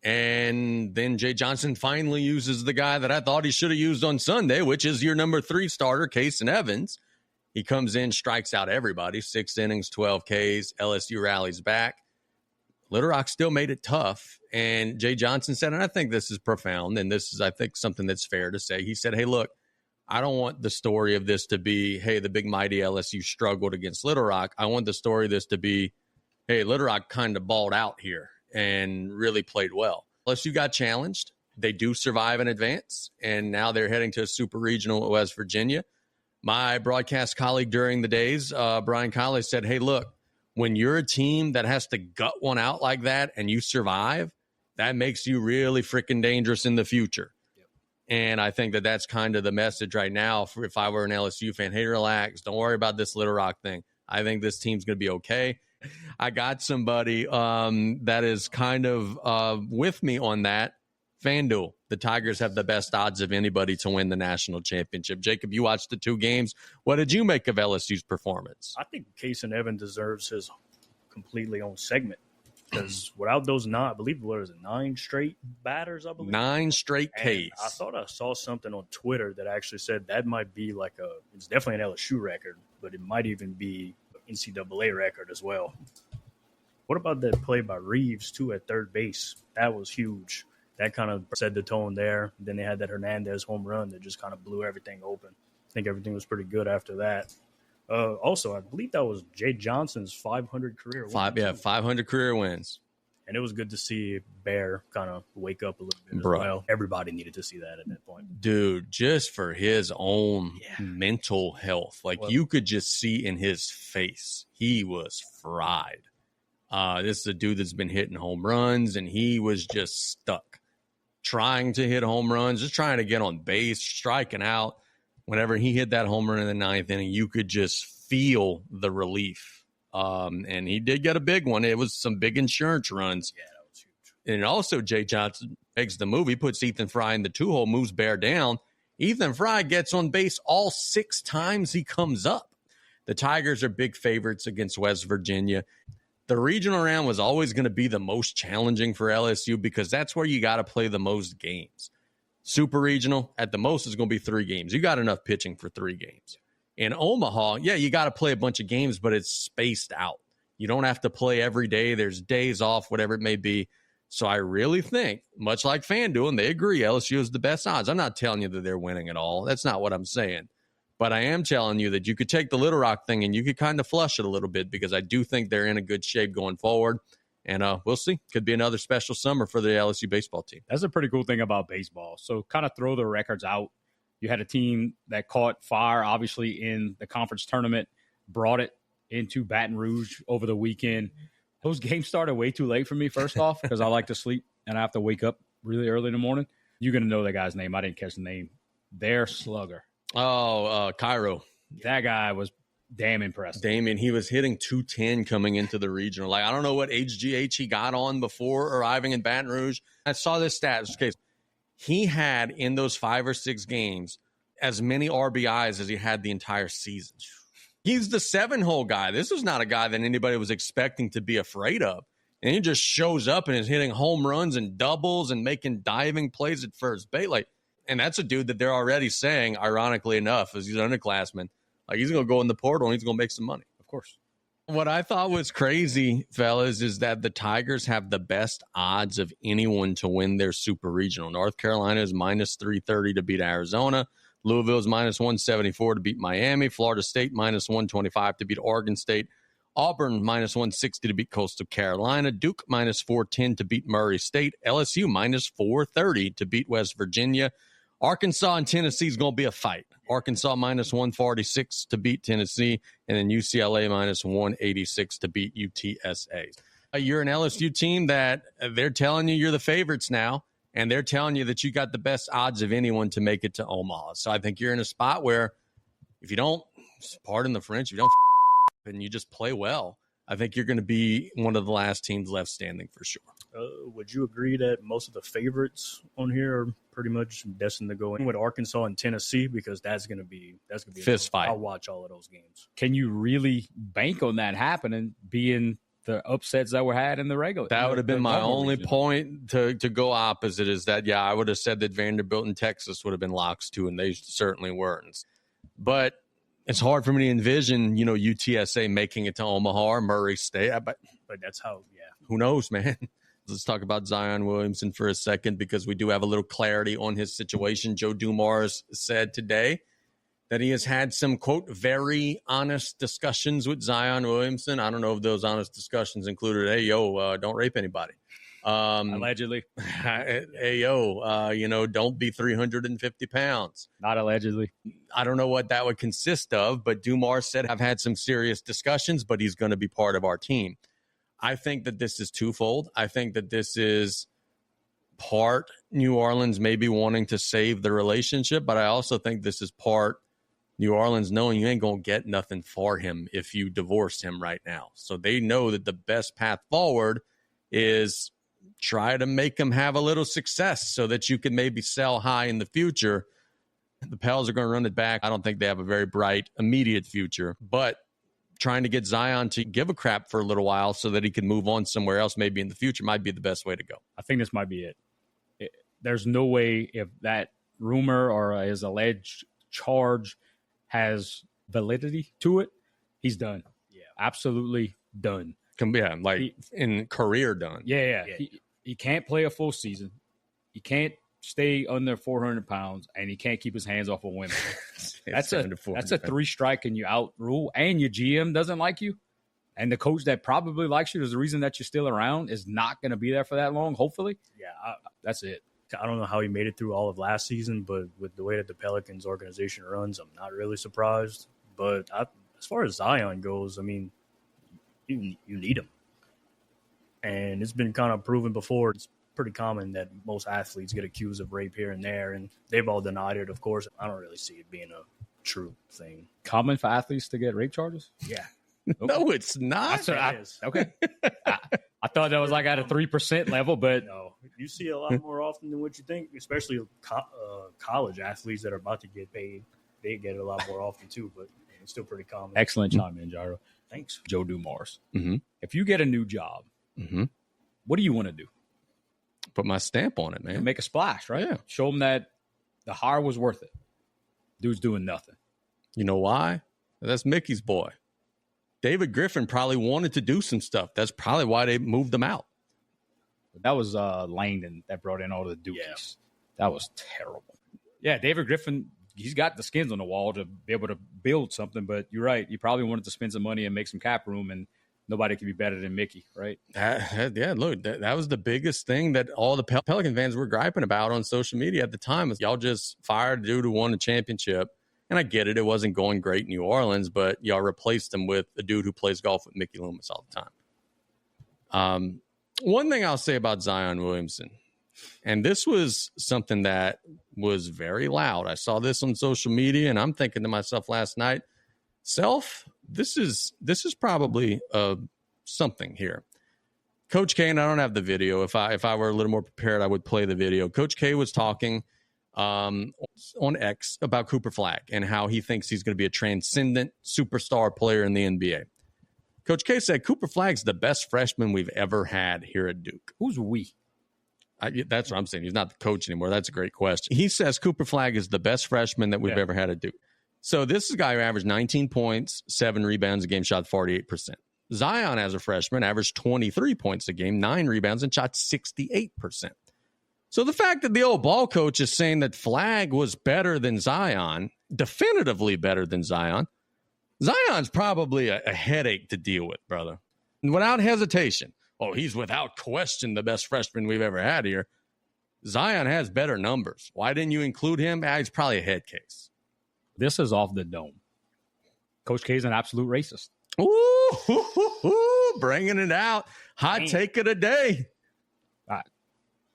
And then Jay Johnson finally uses the guy that I thought he should have used on Sunday, which is your number 3 starter, Cason Evans. He comes in, strikes out everybody, 6 innings, 12 Ks. LSU rallies back. Little Rock still made it tough. And Jay Johnson said, and I think this is profound, and this is, I think, something that's fair to say. He said, hey, look, I don't want the story of this to be, hey, the big mighty LSU struggled against Little Rock. I want the story of this to be, hey, Little Rock kind of balled out here and really played well. LSU got challenged. They do survive in advance, and now they're heading to a super regional at West Virginia. My broadcast colleague during the days, Brian Colley, said, hey, look, when you're a team that has to gut one out like that and you survive, that makes you really freaking dangerous in the future. Yep. And I think that that's kind of the message right now. If I were an LSU fan, hey, relax. Don't worry about this Little Rock thing. I think this team's going to be okay. I got somebody that is kind of with me on that. FanDuel, the Tigers have the best odds of anybody to win the national championship. Jacob, you watched the 2 games. What did you make of LSU's performance? I think Cason Evans deserves his completely own segment because without those 9, I believe, 9 straight batters, I believe. 9 straight Ks. I thought I saw something on Twitter that actually said that might be like it's definitely an LSU record, but it might even be an NCAA record as well. What about that play by Reeves, too, at third base? That was huge. That kind of set the tone there. Then they had that Hernandez home run that just kind of blew everything open. I think everything was pretty good after that. Also, I believe that was Jay Johnson's 500 career win. 500 career wins. And it was good to see Bear kind of wake up a little bit as well. Everybody needed to see that at that point. Dude, just for his own mental health. You could just see in his face, he was fried. This is a dude that's been hitting home runs, and he was just stuck. Trying to hit home runs, just trying to get on base, striking out. Whenever he hit that home run in the ninth inning, you could just feel the relief. And he did get a big one. It was some big insurance runs. Yeah, that was huge. And also, Jay Johnson makes the move. He puts Ethan Fry in the 2-hole, moves Bear down. Ethan Fry gets on base all 6 times he comes up. The Tigers are big favorites against West Virginia. The regional round was always going to be the most challenging for LSU because that's where you got to play the most games. Super regional, at the most, is going to be 3 games. You got enough pitching for 3 games. In Omaha, yeah, you got to play a bunch of games, but it's spaced out. You don't have to play every day. There's days off, whatever it may be. So I really think, much like FanDuel, and they agree, LSU is the best odds. I'm not telling you that they're winning at all. That's not what I'm saying. But I am telling you that you could take the Little Rock thing and you could kind of flush it a little bit because I do think they're in a good shape going forward. And we'll see. Could be another special summer for the LSU baseball team. That's a pretty cool thing about baseball. So kind of throw the records out. You had a team that caught fire, obviously, in the conference tournament, brought it into Baton Rouge over the weekend. Those games started way too late for me, first off, because I like to sleep and I have to wake up really early in the morning. You're going to know that guy's name. I didn't catch the name. Their slugger. Oh, Cairo. That guy was damn impressive. Damien, he was hitting 210 coming into the regional. Like, I don't know what HGH he got on before arriving in Baton Rouge. I saw this stat. Okay, he had in those 5 or 6 games as many RBIs as he had the entire season. He's the 7-hole guy. This was not a guy that anybody was expecting to be afraid of. And he just shows up and is hitting home runs and doubles and making diving plays at first base. Like, and that's a dude that they're already saying, ironically enough, as he's an underclassman, like he's going to go in the portal and he's going to make some money. Of course. What I thought was crazy, fellas, is that the Tigers have the best odds of anyone to win their super regional. North Carolina is minus 330 to beat Arizona. Louisville is minus 174 to beat Miami. Florida State minus 125 to beat Oregon State. Auburn minus 160 to beat Coastal Carolina. Duke minus 410 to beat Murray State. LSU minus 430 to beat West Virginia. Arkansas and Tennessee is going to be a fight. Arkansas minus 146 to beat Tennessee, and then UCLA minus 186 to beat UTSA. You're an LSU team that they're telling you you're the favorites now, and they're telling you that you got the best odds of anyone to make it to Omaha. So I think you're in a spot where if you don't, pardon the French, if you don't and you just play well, I think you're going to be one of the last teams left standing for sure. Would you agree that most of the favorites on here are pretty much destined to go in with Arkansas and Tennessee because that's going to be fist fight? I'll watch all of those games. Can you really bank on that happening, being the upsets that were had in the regular? That would have been my only point to go opposite is that, yeah, I would have said that Vanderbilt and Texas would have been locks too, and they certainly weren't. But it's hard for me to envision, UTSA making it to Omaha or Murray State. But that's how, yeah. Who knows, man? Let's talk about Zion Williamson for a second because we do have a little clarity on his situation. Joe Dumars said today that he has had some, quote, very honest discussions with Zion Williamson. I don't know if those honest discussions included, hey, yo, don't rape anybody. Allegedly. Hey, yo, don't be 350 pounds. Not allegedly. I don't know what that would consist of, but Dumars said, I've had some serious discussions, but he's going to be part of our team. I think that this is twofold. I think that this is part New Orleans maybe wanting to save the relationship, but I also think this is part New Orleans knowing you ain't going to get nothing for him if you divorce him right now. So they know that the best path forward is try to make him have a little success so that you can maybe sell high in the future. The Pels are going to run it back. I don't think they have a very bright immediate future, but trying to get Zion to give a crap for a little while so that he can move on somewhere else maybe in the future might be the best way to go. I think this might be it. There's no way if that rumor or his alleged charge has validity to it, he's done. Yeah. Absolutely done. Yeah, in career done. Yeah. He can't play a full season. He can't stay under 400 pounds, and he can't keep his hands off of women. That's a 3-strike and you out rule, and your GM doesn't like you, and the coach that probably likes you is the reason that you're still around is not going to be there for that long, hopefully. Yeah, that's it. I don't know how he made it through all of last season, but with the way that the Pelicans organization runs, I'm not really surprised. But as far as Zion goes, I mean, you need him. And it's been kind of proven before. It's pretty common that most athletes get accused of rape here and there, and they've all denied it, of course. I don't really see it being a true thing. Common for athletes to get rape charges? Yeah. Okay. No, it's not. Okay. I thought that was like at a 3% level, but No, you see a lot more often than what you think, especially college athletes that are about to get paid. They get it a lot more often too, but it's still pretty common. excellent chime in, Gyro. Thanks. Joe Dumars. Mm-hmm. If you get a new job, Mm-hmm. what do you want to do? Put my stamp on it, man. Make a splash, right? Yeah. Show them that the hire was worth it. Dude's doing nothing. You know why? That's Mickey's boy. David Griffin probably wanted to do some stuff. That's probably why they moved him out. That was Langdon that brought in all the Dukies. Yeah. That was terrible. Yeah, David Griffin, he's got the skins on the wall to be able to build something, but you're right. He probably wanted to spend some money and make some cap room, and nobody can be better than Mickey, right? Yeah, look, that was the biggest thing that all the Pelican fans were griping about on social media at the time. Is y'all just fired a dude who won a championship. And I get it. It wasn't going great in New Orleans, but y'all replaced him with a dude who plays golf with Mickey Loomis all the time. One thing I'll say about Zion Williamson, and this was something that was very loud. I saw this on social media, and I'm thinking to myself last night, this is probably something here. Coach K, and I don't have the video. If I were a little more prepared, I would play the video. Coach K was talking on X about Cooper Flagg and how he thinks he's going to be a transcendent superstar player in the NBA. Coach K said Cooper Flagg's the best freshman we've ever had here at Duke. Who's we? That's what I'm saying. He's not the coach anymore. That's a great question. He says Cooper Flagg is the best freshman that we've ever had at Duke. So this is a guy who averaged 19 points, 7 rebounds a game, shot 48%. Zion, as a freshman, averaged 23 points a game, 9 rebounds, and shot 68%. So the fact that the old ball coach is saying that Flagg was better than Zion, definitively better than Zion, Zion's probably a headache to deal with, brother. And without hesitation. Oh, he's without question the best freshman we've ever had here. Zion has better numbers. Why didn't you include him? He's probably a head case. This is off the dome. Coach K is an absolute racist. Ooh, bringing it out. Hot take of the day.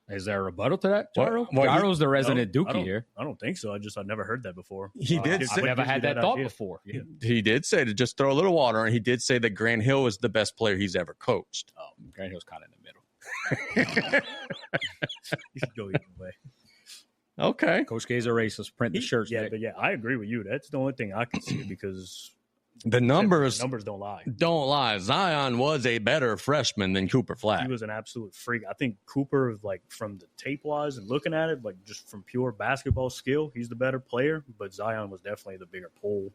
Is there a rebuttal to that, Gyro? What, Gyro's the resident Dookie here. I don't think so. I've never heard that before. He did say, I've never had that thought before. Yeah. He did say, to just throw a little water on, he did say that Grant Hill is the best player he's ever coached. Oh, Grant Hill's kind of in the middle. You should go either way. Okay. Coach K's a racist. Print the shirts. Yeah, Nick. but I agree with you. That's the only thing I can see because The numbers don't lie. don't lie. Zion was a better freshman than Cooper He Flagg. was an absolute freak. I think Cooper, like from the tape wise and looking at it, like just from pure basketball skill, he's the better player. But Zion was definitely the bigger pull.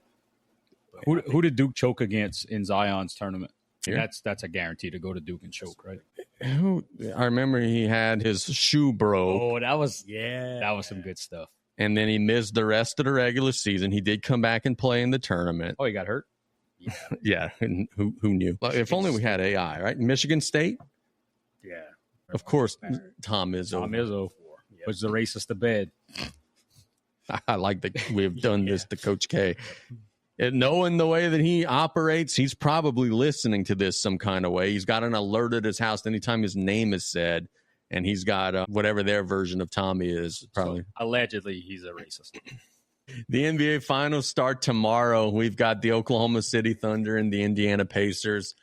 Who did Duke choke against in Zion's tournament? Here? That's a guarantee to go to Duke and choke, right? I remember he had his shoe broke, Oh, that was some good stuff. and then he missed the rest of the regular season. He did come back and play in the tournament. Oh, he got hurt? Yeah, and who knew? Well, if only we had AI, right? Michigan State, Yeah. of course. Tom Izzo. Tom Izzo puts the racist to bed. I like that we've done this to Coach K. And knowing the way that he operates, he's probably listening to this some kind of way. He's got an alert at his house anytime his name is said, and he's got whatever their version of Tommy is. Probably. So, allegedly, he's a racist. The NBA Finals start tomorrow. We've got the Oklahoma City Thunder and the Indiana Pacers.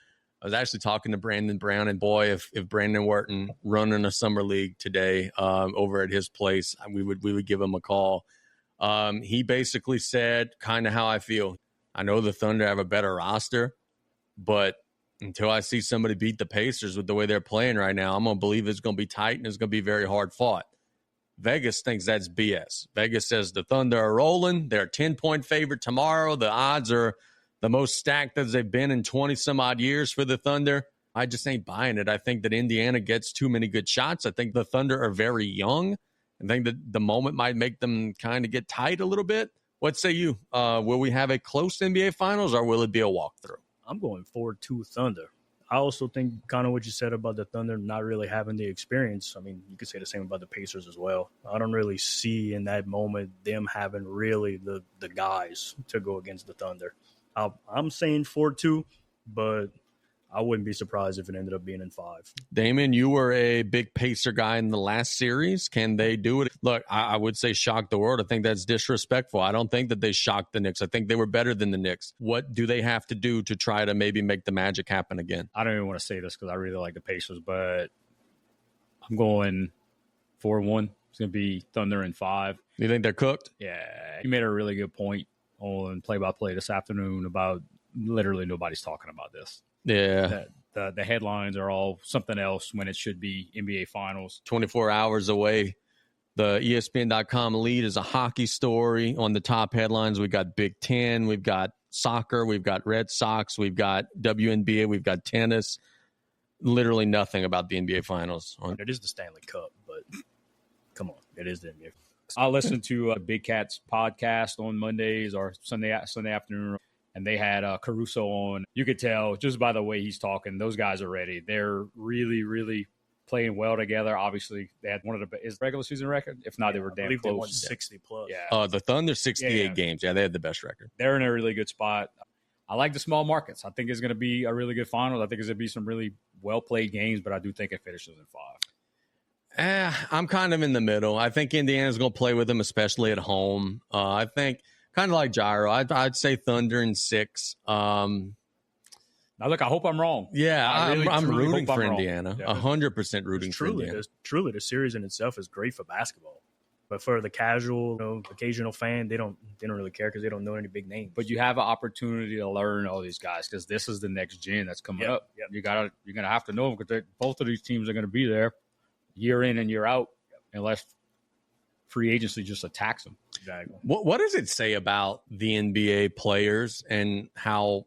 I was actually talking to Brandon Brown, and boy, if Brandon weren't running a summer league today over at his place, we would give him a call. He basically said kind of how I feel. I know the Thunder have a better roster, but until I see somebody beat the Pacers with the way they're playing right now, I'm going to believe it's going to be tight and it's going to be very hard fought. Vegas thinks that's BS. Vegas says the Thunder are rolling. They're a 10-point favorite tomorrow. The odds are the most stacked as they've been in 20-some-odd years for the Thunder. I just ain't buying it. I think that Indiana gets too many good shots. I think the Thunder are very young. I think that the moment might make them kind of get tight a little bit. What say you? Will we have a close NBA Finals or will it be a walkthrough? I'm going forward to Thunder. I also think kind of what you said about the Thunder not really having the experience. I mean, you could say the same about the Pacers as well. I don't really see in that moment them having really the guys to go against the Thunder. I'm saying 4-2, but I wouldn't be surprised if it ended up being in 5. Damon, you were a big pacer guy in the last series. Can they do it? Look, I would say shock the world. I think that's disrespectful. I don't think that they shocked the Knicks. I think they were better than the Knicks. What do they have to do to try to maybe make the magic happen again? I don't even want to say this because I really like the Pacers, but I'm going 4-1. It's going to be Thunder in 5. You think they're cooked? Yeah. You made a really good point on play-by-play this afternoon about literally nobody's talking about this. Yeah. The headlines are all something else when it should be NBA Finals. 24 hours away. The ESPN.com lead is a hockey story on the top headlines. We've got Big Ten. We've got soccer. We've got Red Sox. We've got WNBA. We've got tennis. Literally nothing about the NBA Finals. It is the Stanley Cup, but come on. It is the NBA. I listen to Big Cat's podcast on Mondays or Sunday afternoon. And they had Caruso on. You could tell just by the way he's talking, those guys are ready. They're really, really playing well together. Obviously, they had one of the regular season record. If not, they were damn close. They won 60 plus. Yeah. The Thunder 68 games. Yeah, they had the best record. They're in a really good spot. I like the small markets. I think it's going to be a really good finals. I think it's going to be some really well played games, but I do think it finishes in 5. I'm kind of in the middle. I think Indiana's going to play with them, especially at home. I think. Kind of like Gyro. I'd say Thunder in 6. Now, look, I hope I'm wrong. Yeah, I'm rooting for wrong. Indiana. 100% rooting for Indiana. Truly, the series in itself is great for basketball. But for the casual, occasional fan, they don't really care because they don't know any big names. But you have an opportunity to learn all these guys because this is the next gen that's coming up. Yep. You're gonna have to know them because both of these teams are going to be there year in and year out unless free agency just attacks them. Exactly. What does it say about the NBA players and how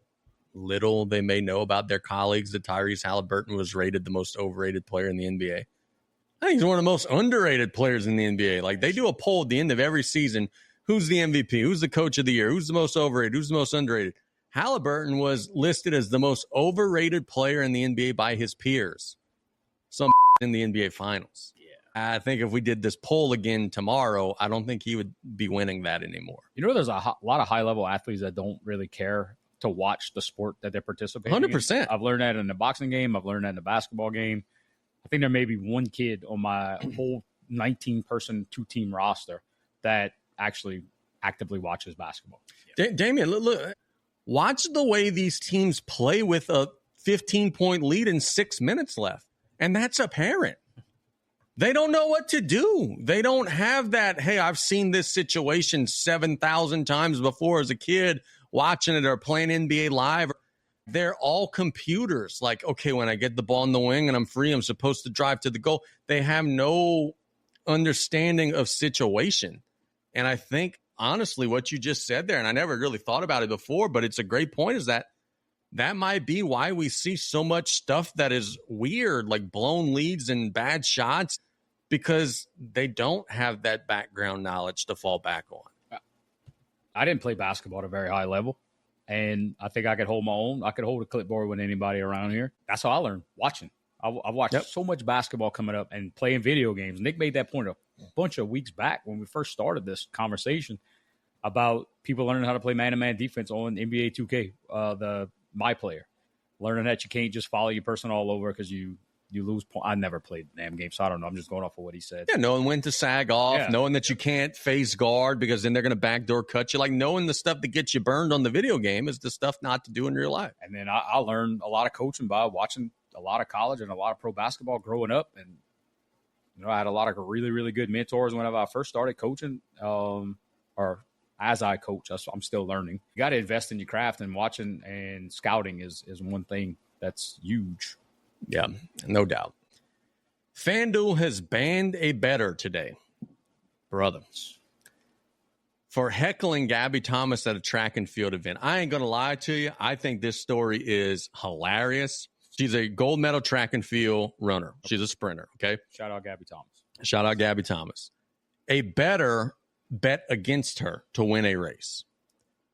little they may know about their colleagues that Tyrese Halliburton was rated the most overrated player in the NBA? I think he's one of the most underrated players in the NBA. Like, they do a poll at the end of every season. Who's the MVP? Who's the coach of the year? Who's the most overrated? Who's the most underrated? Halliburton was listed as the most overrated player in the NBA by his peers. Some in the NBA Finals. I think if we did this poll again tomorrow, I don't think he would be winning that anymore. There's a lot of high-level athletes that don't really care to watch the sport that they're participating 100%. in. I've learned that in the boxing game. I've learned that in the basketball game. I think there may be one kid on my whole 19-person, 2-team roster that actually actively watches basketball. Damian, look, watch the way these teams play with a 15-point lead and 6 minutes left, and that's apparent. They don't know what to do. They don't have that, hey, I've seen this situation 7,000 times before as a kid watching it or playing NBA Live. They're all computers. Like, okay, when I get the ball in the wing and I'm free, I'm supposed to drive to the goal. They have no understanding of situation. And I think, honestly, what you just said there, and I never really thought about it before, but it's a great point, is that might be why we see so much stuff that is weird, like blown leads and bad shots, because they don't have that background knowledge to fall back on. I didn't play basketball at a very high level, and I think I could hold my own. I could hold a clipboard with anybody around here. That's how I learned, watching. I've watched so much basketball coming up and playing video games. Nick made that point a bunch of weeks back when we first started this conversation about people learning how to play man-to-man defense on NBA 2K, my player. Learning that you can't just follow your person all over because you lose points. I never played the damn game, so I don't know. I'm just going off of what he said. Yeah, knowing when to sag off, knowing that you can't face guard because then they're going to backdoor cut you. Like, knowing the stuff that gets you burned on the video game is the stuff not to do in real life. And then I learned a lot of coaching by watching a lot of college and a lot of pro basketball growing up. And, I had a lot of really, really good mentors whenever I first started coaching or as I coach. I'm still learning. You got to invest in your craft, and watching and scouting is one thing that's huge. Yeah, no doubt. FanDuel has banned a bettor today, brothers, for heckling Gabby Thomas at a track and field event. I ain't going to lie to you. I think this story is hilarious. She's a gold medal track and field runner. She's a sprinter, okay? Shout out Gabby Thomas. Shout out Gabby Thomas. A bettor bet against her to win a race.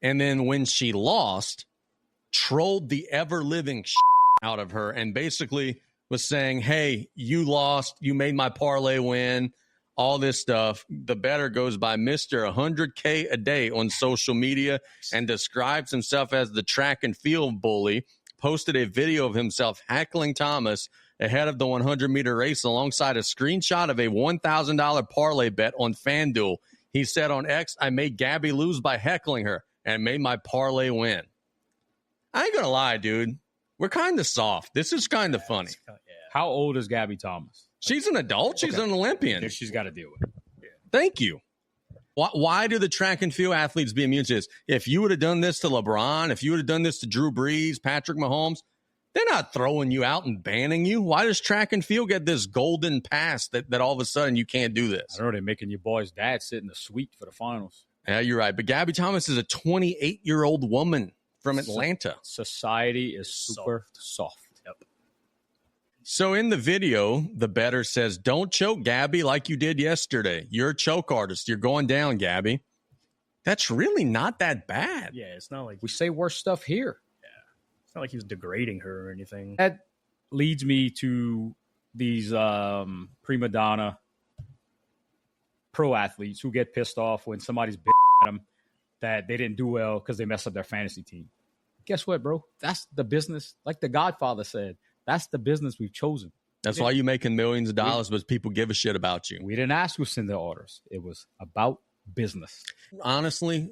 And then when she lost, trolled the ever-living out of her and basically was saying, hey, you lost, you made my parlay win, all this stuff. The bettor goes by Mr. 100K a day on social media and describes himself as the track and field bully. posted a video of himself heckling Thomas ahead of the 100-meter race alongside a screenshot of a $1,000 parlay bet on FanDuel. He said on X, I made Gabby lose by heckling her and made my parlay win. I ain't going to lie, dude. We're kind of soft. This is kind of funny. How old is Gabby Thomas? She's an adult. She's an Olympian. She's got to deal with it. Yeah. Thank you. Why do the track and field athletes be immune to this? If you would have done this to LeBron, if you would have done this to Drew Brees, Patrick Mahomes, they're not throwing you out and banning you. Why does track and field get this golden pass that all of a sudden you can't do this? I don't know. They're making your boy's dad sit in the suite for the finals. Yeah, you're right. But Gabby Thomas is a 28-year-old woman from Atlanta. Society is super soft. Yep. So in the video, the bettor says, don't choke Gabby like you did yesterday. You're a choke artist. You're going down, Gabby. That's really not that bad. Yeah, it's not like we say worse stuff here. It's not like he was degrading her or anything. That leads me to these prima donna pro athletes who get pissed off when somebody's at them that they didn't do well because they messed up their fantasy team. Guess what, bro? That's the business. Like the Godfather said, that's the business we've chosen. That's why you're making millions of dollars, but people give a shit about you. We didn't ask who sent the orders. It was about business. Honestly,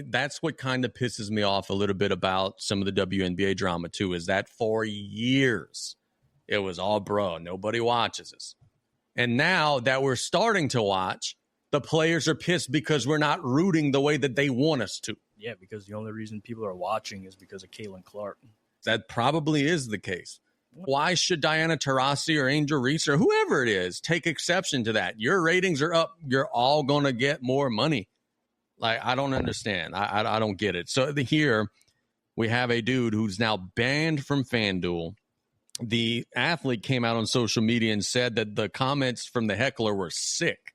that's what kind of pisses me off a little bit about some of the WNBA drama, too, is that for years it was all bro. Nobody watches us. And now that we're starting to watch, the players are pissed because we're not rooting the way that they want us to. Yeah, because the only reason people are watching is because of Caitlin Clark. That probably is the case. Why should Diana Taurasi or Angel Reese or whoever it is take exception to that? Your ratings are up. You're all going to get more money. Like, I don't understand. I don't get it. So here we have a dude who's now banned from FanDuel. The athlete came out on social media and said that the comments from the heckler were sick.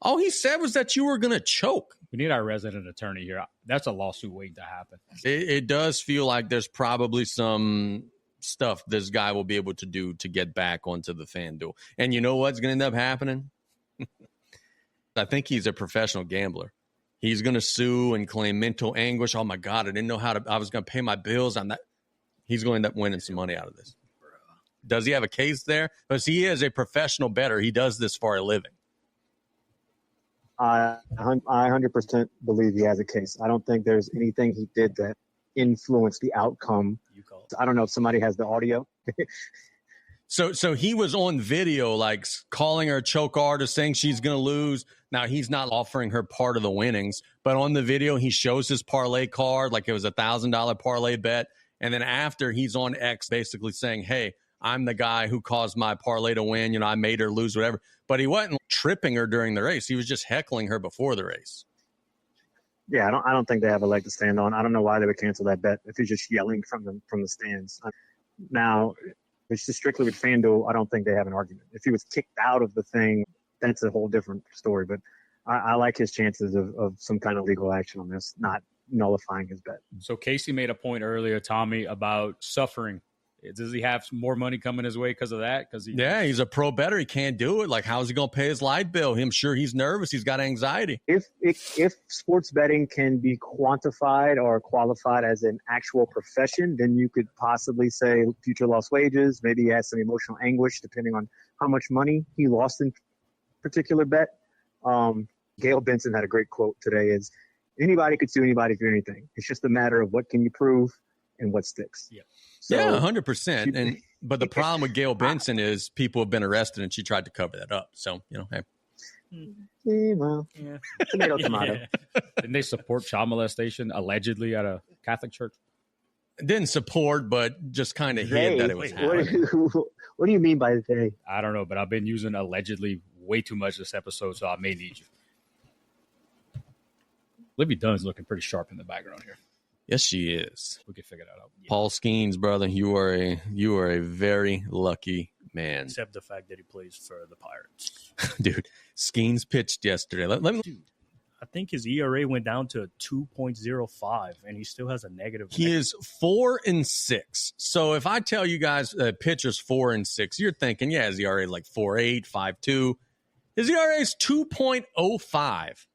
All he said was that you were going to choke. We need our resident attorney here. That's a lawsuit waiting to happen. It does feel like there's probably some stuff this guy will be able to do to get back onto the FanDuel. And you know what's going to end up happening? I think he's a professional gambler. He's going to sue and claim mental anguish. Oh, my God, I didn't know I was going to pay my bills on that. He's going to end up winning some money out of this. Does he have a case there? Because he is a professional bettor. He does this for a living. I 100% believe he has a case. I don't think there's anything he did that influenced the outcome. I don't know if somebody has the audio. So he was on video, like calling her a choke artist, saying she's going to lose. Now, he's not offering her part of the winnings, but on the video, he shows his parlay card like it was $1,000 parlay bet. And then after, he's on X basically saying, hey, I'm the guy who caused my parlay to win. You know, I made her lose, whatever. But he wasn't tripping her during the race. He was just heckling her before the race. Yeah, I don't think they have a leg to stand on. I don't know why they would cancel that bet if he's just yelling from the stands. Now, if it's just strictly with FanDuel, I don't think they have an argument. If he was kicked out of the thing, that's a whole different story. But I like his chances of some kind of legal action on this, not nullifying his bet. So Casey made a point earlier, Tommy, about suffering. Does he have some more money coming his way because of that? He's a pro bettor. He can't do it. Like, how's he going to pay his light bill? I'm sure he's nervous. He's got anxiety. If sports betting can be quantified or qualified as an actual profession, then you could possibly say future lost wages. Maybe he has some emotional anguish depending on how much money he lost in particular bet. Gail Benson had a great quote today: "Is anybody could sue anybody for anything. It's just a matter of what can you prove and what sticks." Yeah. So, yeah, 100%. But the problem with Gail Benson is people have been arrested and she tried to cover that up. So, hey. Tomato. Didn't they support child molestation allegedly at a Catholic church? Didn't support, but just kind of hid that it was happening. What do you mean by they? I don't know, but I've been using allegedly way too much this episode, so I may need you. Livvy Dunn is looking pretty sharp in the background here. Yes, she is. We can figure that out. Yeah. Paul Skeens, brother, you are a very lucky man. Except the fact that he plays for the Pirates. Dude, Skeens pitched yesterday. Dude, I think his ERA went down to 2.05, and he still has a negative. He is 4-6. So if I tell you guys pitcher's 4-6, you're thinking, yeah, his ERA like 4.8, 5.2. His ERA is 2.05.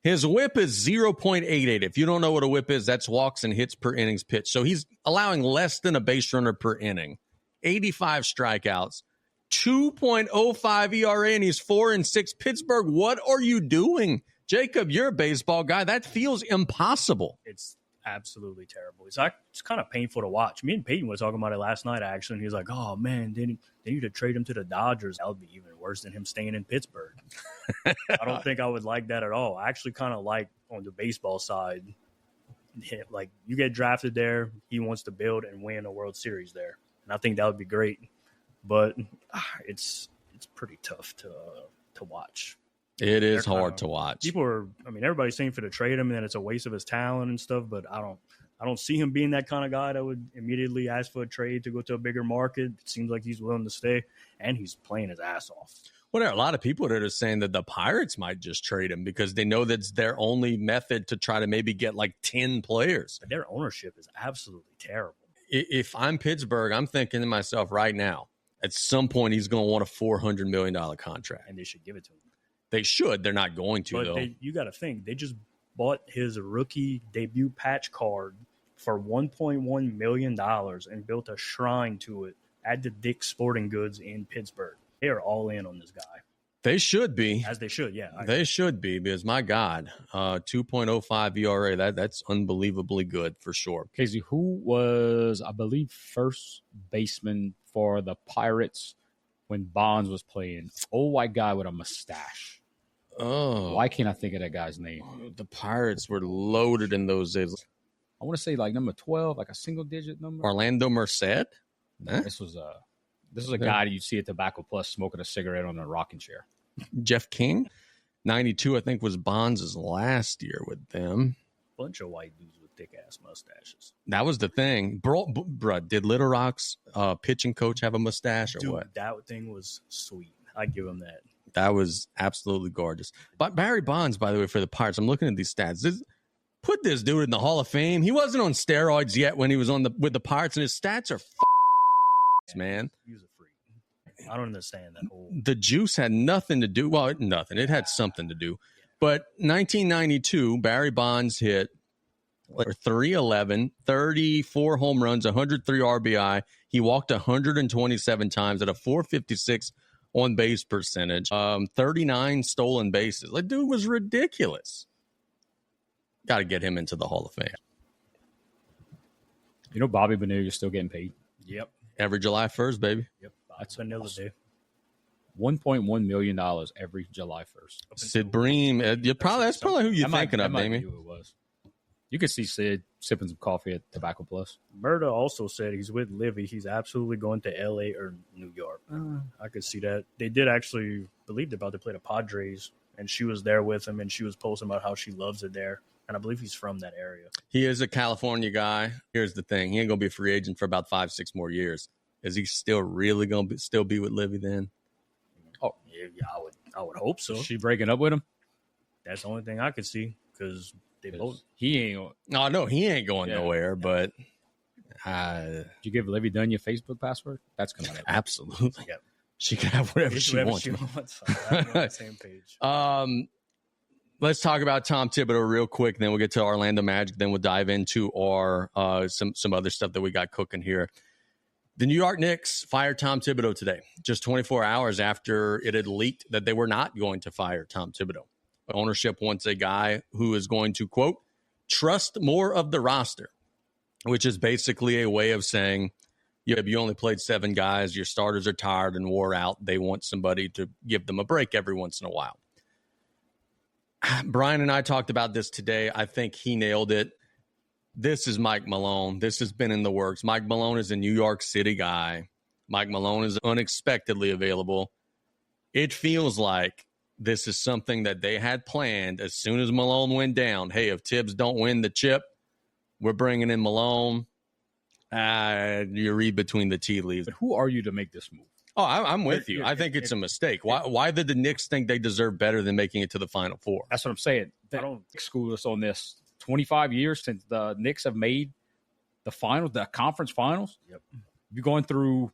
His whip is 0.88. If you don't know what a whip is, that's walks and hits per innings pitched. So he's allowing less than a base runner per inning. 85 strikeouts, 2.05 ERA, and he's 4-6. Pittsburgh, what are you doing? Jacob, you're a baseball guy. That feels impossible. It's absolutely terrible. It's kind of painful to watch. Me and Peyton were talking about it last night, actually, and he was like, oh, man, they need to trade him to the Dodgers. That would be even worse than him staying in Pittsburgh. I don't think I would like that at all. I actually kind of like, on the baseball side, like, you get drafted there, he wants to build and win a World Series there. And I think that would be great. But it's pretty tough to watch. It is hard to watch. Everybody's saying for to trade him and that it's a waste of his talent and stuff, but I don't see him being that kind of guy that would immediately ask for a trade to go to a bigger market. It seems like he's willing to stay, and he's playing his ass off. Well, there are a lot of people that are saying that the Pirates might just trade him because they know that's their only method to try to maybe get like 10 players. But their ownership is absolutely terrible. If I'm Pittsburgh, I'm thinking to myself right now, at some point he's going to want a $400 million contract. And they should give it to him. They should. They're not going to, though. You got to think. They just bought his rookie debut patch card for $1.1 million and built a shrine to it at the Dick's Sporting Goods in Pittsburgh. They are all in on this guy. They should be. As they should, yeah. They should be because, my God, 2.05 ERA, that's unbelievably good for sure. Casey, who was, I believe, first baseman for the Pirates when Bonds was playing? Oh, white guy with a mustache. Oh. Why can't I think of that guy's name? The Pirates were loaded in those days. I want to say like number 12, like a single-digit number. Orlando Merced? Huh? This was a guy that you see at Tobacco Plus smoking a cigarette on a rocking chair. Jeff King? 92, I think, was Bonds' last year with them. Bunch of white dudes with thick-ass mustaches. That was the thing. Bruh, did Little Rock's pitching coach have a mustache or what? That thing was sweet. I'd give him that. That was absolutely gorgeous. But Barry Bonds, by the way, for the Pirates, I'm looking at these stats. Put this dude in the Hall of Fame. He wasn't on steroids yet when he was with the Pirates, and his stats are man. He was a freak. I don't understand that whole. The juice had nothing to do. Well, nothing. It had something to do. But 1992, Barry Bonds hit 311, 34 home runs, 103 RBI. He walked 127 times at a 456 on-base percentage, 39 stolen bases. That dude was ridiculous. Got to get him into the Hall of Fame. You know, Bobby Bonilla is still getting paid. Yep. Every July 1st, baby. Yep. That's Vanilla Day. $1.1 million every July 1st. Sid Bream. That's probably who you're thinking of, Amy. Who it was. You could see Sid sipping some coffee at Tobacco Plus. Murda also said he's with Livvy. He's absolutely going to L.A. or New York. I could see that. They did actually believe they're about to play the Padres, and she was there with him, and she was posting about how she loves it there. And I believe he's from that area. He is a California guy. Here's the thing. He ain't going to be a free agent for about 5-6 more years. Is he still really going to still be with Livvy then? Oh, yeah, I would hope so. Is she breaking up with him? That's the only thing I could see because they both. He ain't. Oh, no, he ain't going nowhere, but. Did you give Livvy Dunn your Facebook password? That's coming up. Absolutely. Yep. She can have whatever she wants. I'm on the same page. Let's talk about Tom Thibodeau real quick, then we'll get to Orlando Magic, then we'll dive into our some other stuff that we got cooking here. The New York Knicks fired Tom Thibodeau today, just 24 hours after it had leaked that they were not going to fire Tom Thibodeau. Ownership wants a guy who is going to, quote, trust more of the roster, which is basically a way of saying, yeah, you only played 7 guys, your starters are tired and wore out. They want somebody to give them a break every once in a while. Brian and I talked about this today. I think he nailed it. This is Mike Malone. This has been in the works. Mike Malone is a New York City guy. Mike Malone is unexpectedly available. It feels like this is something that they had planned as soon as Malone went down. Hey, if Tibbs don't win the chip, we're bringing in Malone. You read between the tea leaves. But who are you to make this move? Oh, I'm with you. I think it's a mistake. Why did the Knicks think they deserve better than making it to the Final Four? That's what I'm saying. I don't school us on this. 25 years since the Knicks have made the finals, the conference finals. Yep. You're going through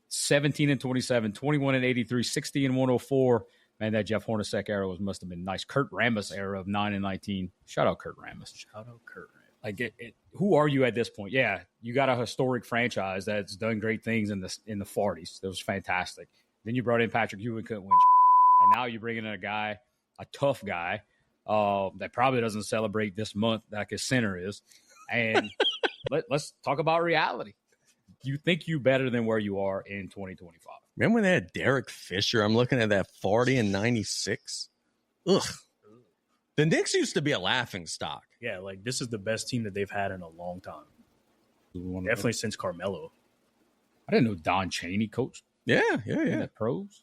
17 and 27, 21 and 83, 60 and 104. Man, that Jeff Hornacek era must have been nice. Kurt Rambis era of 9 and 19. Shout out Kurt Rambis. Shout out Kurt Rambis. Like, who are you at this point? Yeah, you got a historic franchise that's done great things in the 40s. That was fantastic. Then you brought in Patrick Ewing, couldn't win. And now you're bringing in a guy, a tough guy, that probably doesn't celebrate this month like his center is. And let's talk about reality. You think you better than where you are in 2025. Remember when they had Derek Fisher? I'm looking at that 40 and 96. Ugh. The Knicks used to be a laughing stock. Yeah, like this is the best team that they've had in a long time. Definitely since Carmelo. I didn't know Don Chaney coached. Yeah. The pros.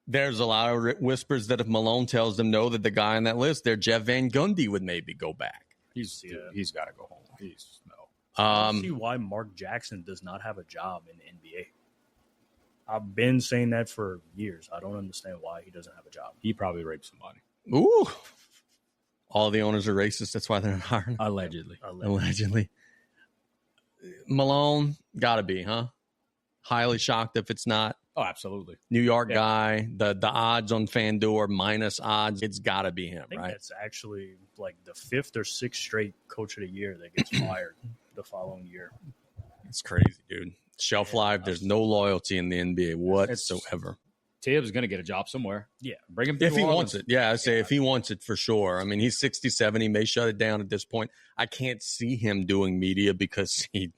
There's a lot of whispers that if Malone tells them no, that the guy on that list, their Jeff Van Gundy would maybe go back. He's got to go home. I don't see why Mark Jackson does not have a job in the NBA. I've been saying that for years. I don't understand why he doesn't have a job. He probably raped somebody. Ooh. All the owners are racist. That's why they're not hiring. Allegedly. Malone, got to be, huh? Highly shocked if it's not. Oh, absolutely. New York guy, the odds on FanDuel minus odds, it's got to be him, I think right? That's actually like the 5th or 6th straight coach of the year that gets fired the following year. It's crazy, dude. Shelf life, there's no loyalty in the NBA whatsoever. Tibbs is going to get a job somewhere. Yeah. Bring him to If he wants it. Yeah, I say if he wants it for sure. I mean, he's 67. He may shut it down at this point. I can't see him doing media because he's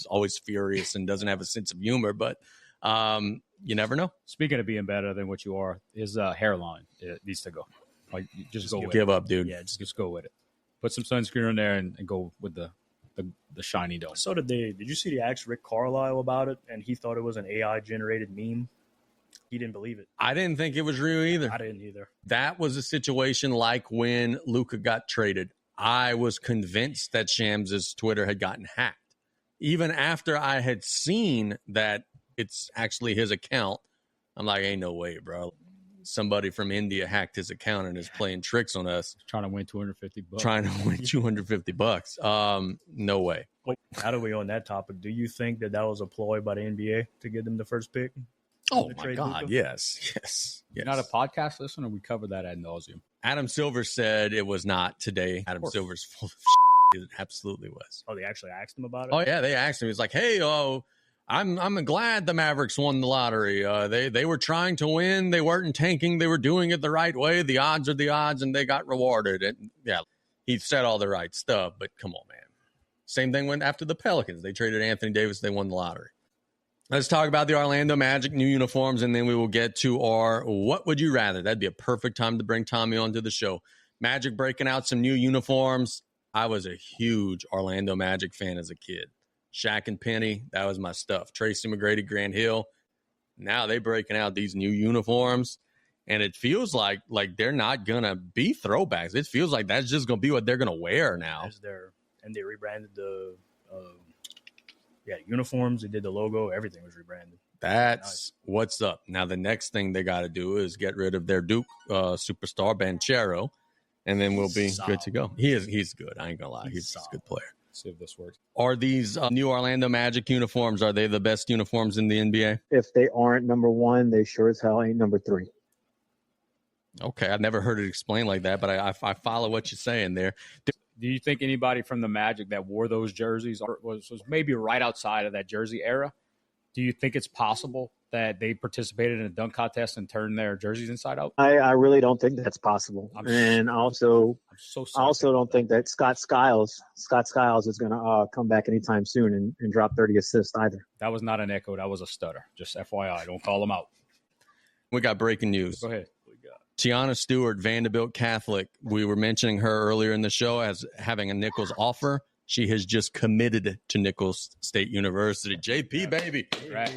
always furious and doesn't have a sense of humor, but you never know. Speaking of being better than what you are, his hairline needs to go. Like, just go with give it. Up, dude. Yeah, just go with it. Put some sunscreen on there and go with the shiny dome. So did you see they asked Rick Carlisle about it, and he thought it was an AI-generated meme? He didn't believe it. I didn't think it was real either. I didn't either. That was a situation like when Luka got traded. I was convinced that Shams' Twitter had gotten hacked. Even after I had seen that it's actually his account, I'm like, ain't no way, bro. Somebody from India hacked his account and is playing tricks on us. Trying to win $250. Trying to win $250. No way. Wait, now that we're on that topic, do you think that was a ploy by the NBA to get them the first pick? Oh, my God. Luka? Yes. You're not a podcast listener? We covered that ad nauseum. Adam Silver said it was not today. Adam Silver's full of shit. It absolutely was. Oh, they actually asked him about it? Oh, yeah. They asked him. He's like, hey, I'm glad the Mavericks won the lottery. They were trying to win. They weren't tanking. They were doing it the right way. The odds are the odds, and they got rewarded. And yeah, he said all the right stuff, but come on, man. Same thing went after the Pelicans. They traded Anthony Davis. They won the lottery. Let's talk about the Orlando Magic new uniforms, and then we will get to our What Would You Rather. That'd be a perfect time to bring Tommy onto the show. Magic breaking out some new uniforms. I was a huge Orlando Magic fan as a kid. Shaq and Penny, that was my stuff. Tracy McGrady, Grant Hill. Now they breaking out these new uniforms, and it feels like they're not going to be throwbacks. It feels like that's just going to be what they're going to wear now. And they rebranded the uniforms. They did the logo. Everything was rebranded. That's what's up. Now, the next thing they got to do is get rid of their Duke superstar, Banchero, and then we'll be good to go. He's good. I ain't going to lie. He's a good player. See if this works. Are these new Orlando Magic uniforms, are they the best uniforms in the NBA? If they aren't number one, they sure as hell ain't number three. Okay, I've never heard it explained like that, but I follow what you're saying there. Do you think anybody from the Magic that wore those jerseys was maybe right outside of that jersey era? Do you think it's possible that they participated in a dunk contest and turned their jerseys inside out? I really don't think that's possible. I also don't think that Scott Skiles is going to come back anytime soon and drop 30 assists either. That was not an echo. That was a stutter. Just FYI. Don't call them out. We got breaking news. Go ahead. Tiana Stewart, Vanderbilt Catholic. We were mentioning her earlier in the show as having a Nicholls offer. She has just committed to Nicholls State University. JP, baby,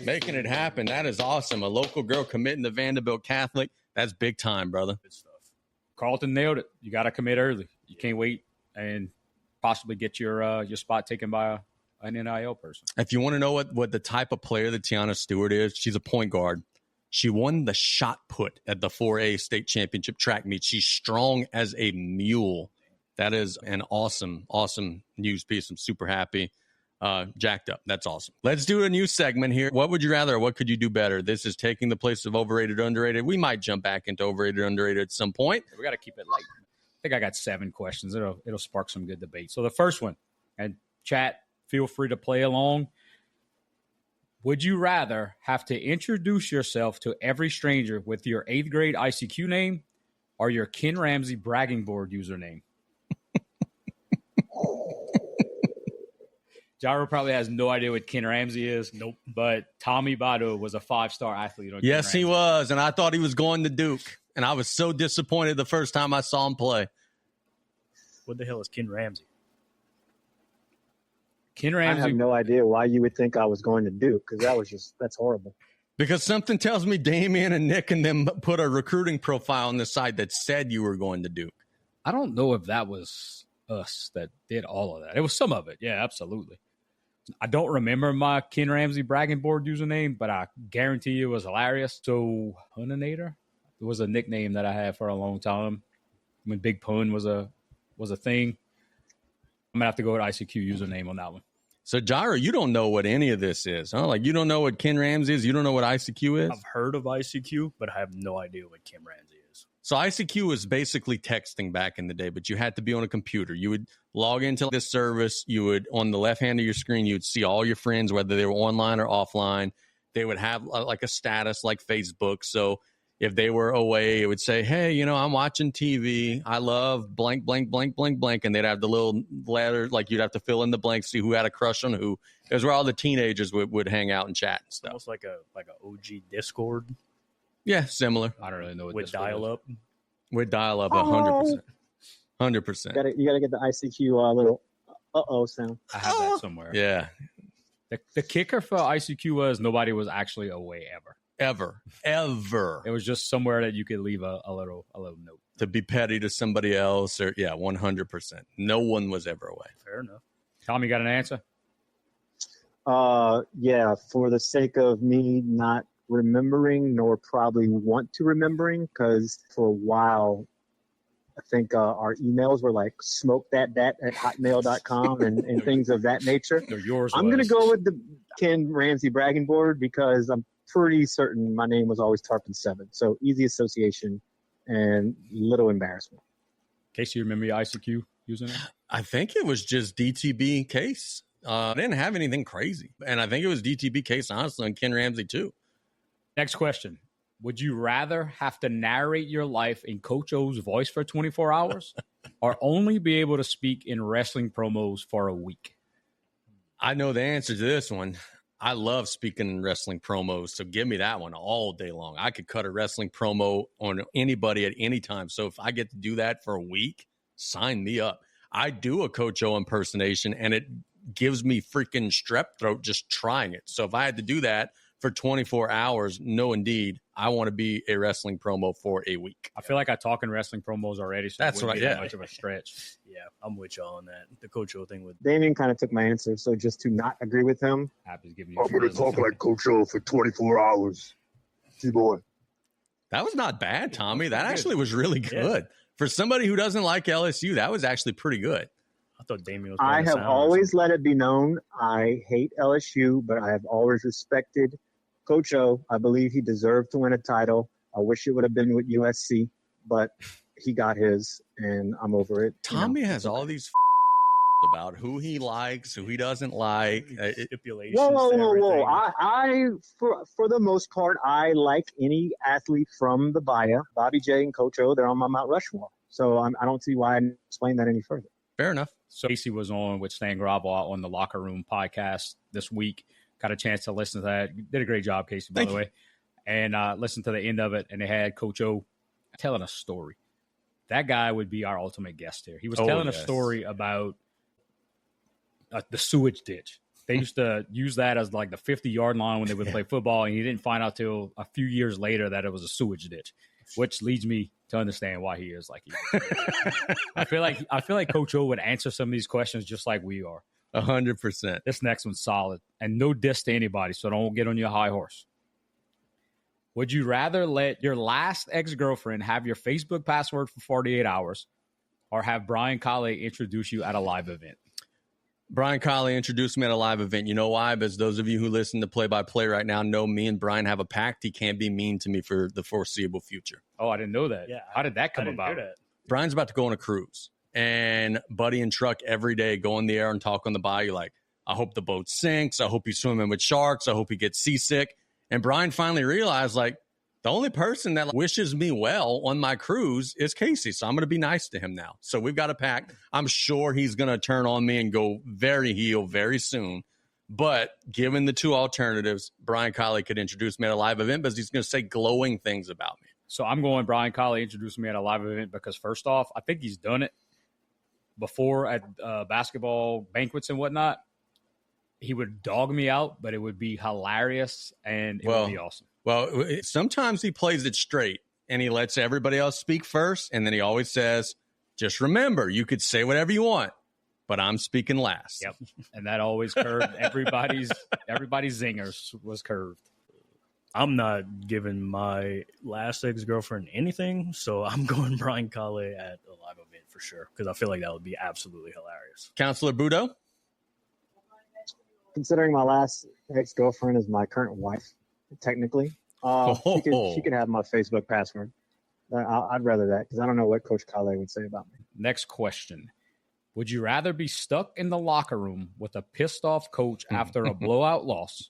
making it happen. That is awesome. A local girl committing to Vanderbilt Catholic. That's big time, brother. Good stuff. Carlton nailed it. You got to commit early. You can't wait and possibly get your spot taken by an NIL person. If you want to know what the type of player that Tiana Stewart is, she's a point guard. She won the shot put at the 4A state championship track meet. She's strong as a mule. That is an awesome, awesome news piece. I'm super happy. jacked up. That's awesome. Let's do a new segment here. What would you rather, or what could you do better? This is taking the place of overrated, underrated. We might jump back into overrated, underrated at some point. We got to keep it light. I think I got 7 questions. It'll spark some good debate. So the first one, and chat, feel free to play along. Would you rather have to introduce yourself to every stranger with your 8th grade ICQ name or your Ken Ramsey bragging board username? Gyro probably has no idea what Ken Ramsey is. Nope. But Tommy Thibodaux was a 5-star athlete. On Yes, he was. And I thought he was going to Duke. And I was so disappointed the first time I saw him play. What the hell is Ken Ramsey? Ken Ramsey. I have no idea why you would think I was going to Duke, because that's horrible. Because something tells me Damian and Nick and them put a recruiting profile on the side that said you were going to Duke. I don't know if that was us that did all of that. It was some of it. Yeah, absolutely. I don't remember my Ken Ramsey bragging board username, but I guarantee you it was hilarious. So, Hunanator? It was a nickname that I had for a long time when Big Pun was a thing. I'm going to have to go with ICQ username on that one. So, Gyro, you don't know what any of this is, huh? Like, you don't know what Ken Ramsey is? You don't know what ICQ is? I've heard of ICQ, but I have no idea what Ken Ramsey is. So ICQ was basically texting back in the day, but you had to be on a computer. You would log into this service. You would, on the left hand of your screen, you'd see all your friends, whether they were online or offline. They would have like a status like Facebook. So if they were away, it would say, hey, I'm watching TV. I love blank, blank, blank, blank, blank. And they'd have the little letter, like you'd have to fill in the blanks, see who had a crush on who. It was where all the teenagers would hang out and chat and stuff. Almost like a OG Discord. Yeah, similar. I don't really know what with dial-up. With dial-up, 100%. 100%. You gotta get the ICQ little sound. I have that somewhere. Yeah. The kicker for ICQ was nobody was actually away ever. Ever. It was just somewhere that you could leave a little note. To be petty to somebody else, or 100%. No one was ever away. Fair enough. Tom, you got an answer? Yeah, for the sake of me not remembering nor probably want to remembering, because for a while I think our emails were like smokethatdat@hotmail.com and things of that nature. No, yours I'm going to go with the Ken Ramsey bragging board because I'm pretty certain my name was always Tarpon7. So easy association and little embarrassment. Casey, you remember your ICQ username? I think it was just DTB Case. I didn't have anything crazy. And I think it was DTB Case, honestly, and Ken Ramsey too. Next question. Would you rather have to narrate your life in Coach O's voice for 24 hours or only be able to speak in wrestling promos for a week? I know the answer to this one. I love speaking in wrestling promos, so give me that one all day long. I could cut a wrestling promo on anybody at any time. So if I get to do that for a week, sign me up. I do a Coach O impersonation, and it gives me freaking strep throat just trying it. So if I had to do that for 24 hours, no, indeed, I want to be a wrestling promo for a week. I feel like I talk in wrestling promos already, so that's right. That much of a stretch. Yeah, I'm with you on that. The Coach O thing with Damien kind of took my answer, so just to not agree with him, I'm going to talk like Coach O for 24 hours. T-boy. That was not bad, Tommy. That actually was really good. Yeah. For somebody who doesn't like LSU, that was actually pretty good. I thought Damien was I have always let it be known I hate LSU, but I have always respected Coach O. I believe he deserved to win a title. I wish it would have been with USC, but he got his, and I'm over it. Tommy has all these about who he likes, who he doesn't like. Stipulations. Whoa. I for the most part, I like any athlete from the Bahia. Bobby J and Coach O, they're on my Mount Rushmore. So I don't see why I didn't explain that any further. Fair enough. So Casey was on with Stan Gravel on the Locker Room podcast this week. Got a chance to listen to that. Did a great job, Casey, by the way. And listened to the end of it, and they had Coach O telling a story. That guy would be our ultimate guest here. He was telling a story about the sewage ditch. They used to use that as like the 50-yard line when they would play football, and he didn't find out till a few years later that it was a sewage ditch, which leads me to understand why he is like he is. I feel like Coach O would answer some of these questions just like we are. 100%. This next one's solid, and no diss to anybody, so don't get on your high horse. Would you rather let your last ex-girlfriend have your Facebook password for 48 hours or have Brian Colleg introduce you at a live event? Brian Colley introduced me at a live event. You know why? Because those of you who listen to play-by-play right now know me and Brian have a pact. He can't be mean to me for the foreseeable future. Oh, I didn't know that. Yeah, How did that come I didn't about? hear that. Brian's about to go on a cruise. And Buddy and Truck every day go in the air and talk on the bayou like, I hope the boat sinks. I hope he's swimming with sharks. I hope he gets seasick. And Brian finally realized, like, the only person that wishes me well on my cruise is Casey. So I'm going to be nice to him now. So we've got a pact. I'm sure he's going to turn on me and go very heel very soon. But given the two alternatives, Brian Colley could introduce me at a live event because he's going to say glowing things about me. So I'm going Brian Colley introduced me at a live event because, first off, I think he's done it before at basketball banquets and whatnot. He would dog me out, but it would be hilarious and it would be awesome. Well, sometimes he plays it straight and he lets everybody else speak first. And then he always says, just remember, you could say whatever you want, but I'm speaking last. Yep. And that always curved. Everybody's zingers was curved. I'm not giving my last ex-girlfriend anything, so I'm going Brian Colley at a live event for sure because I feel like that would be absolutely hilarious. Counselor Thibodaux? Considering my last ex-girlfriend is my current wife, technically, she could have my Facebook password. I'd rather that because I don't know what Coach Colley would say about me. Next question. Would you rather be stuck in the locker room with a pissed-off coach after a blowout loss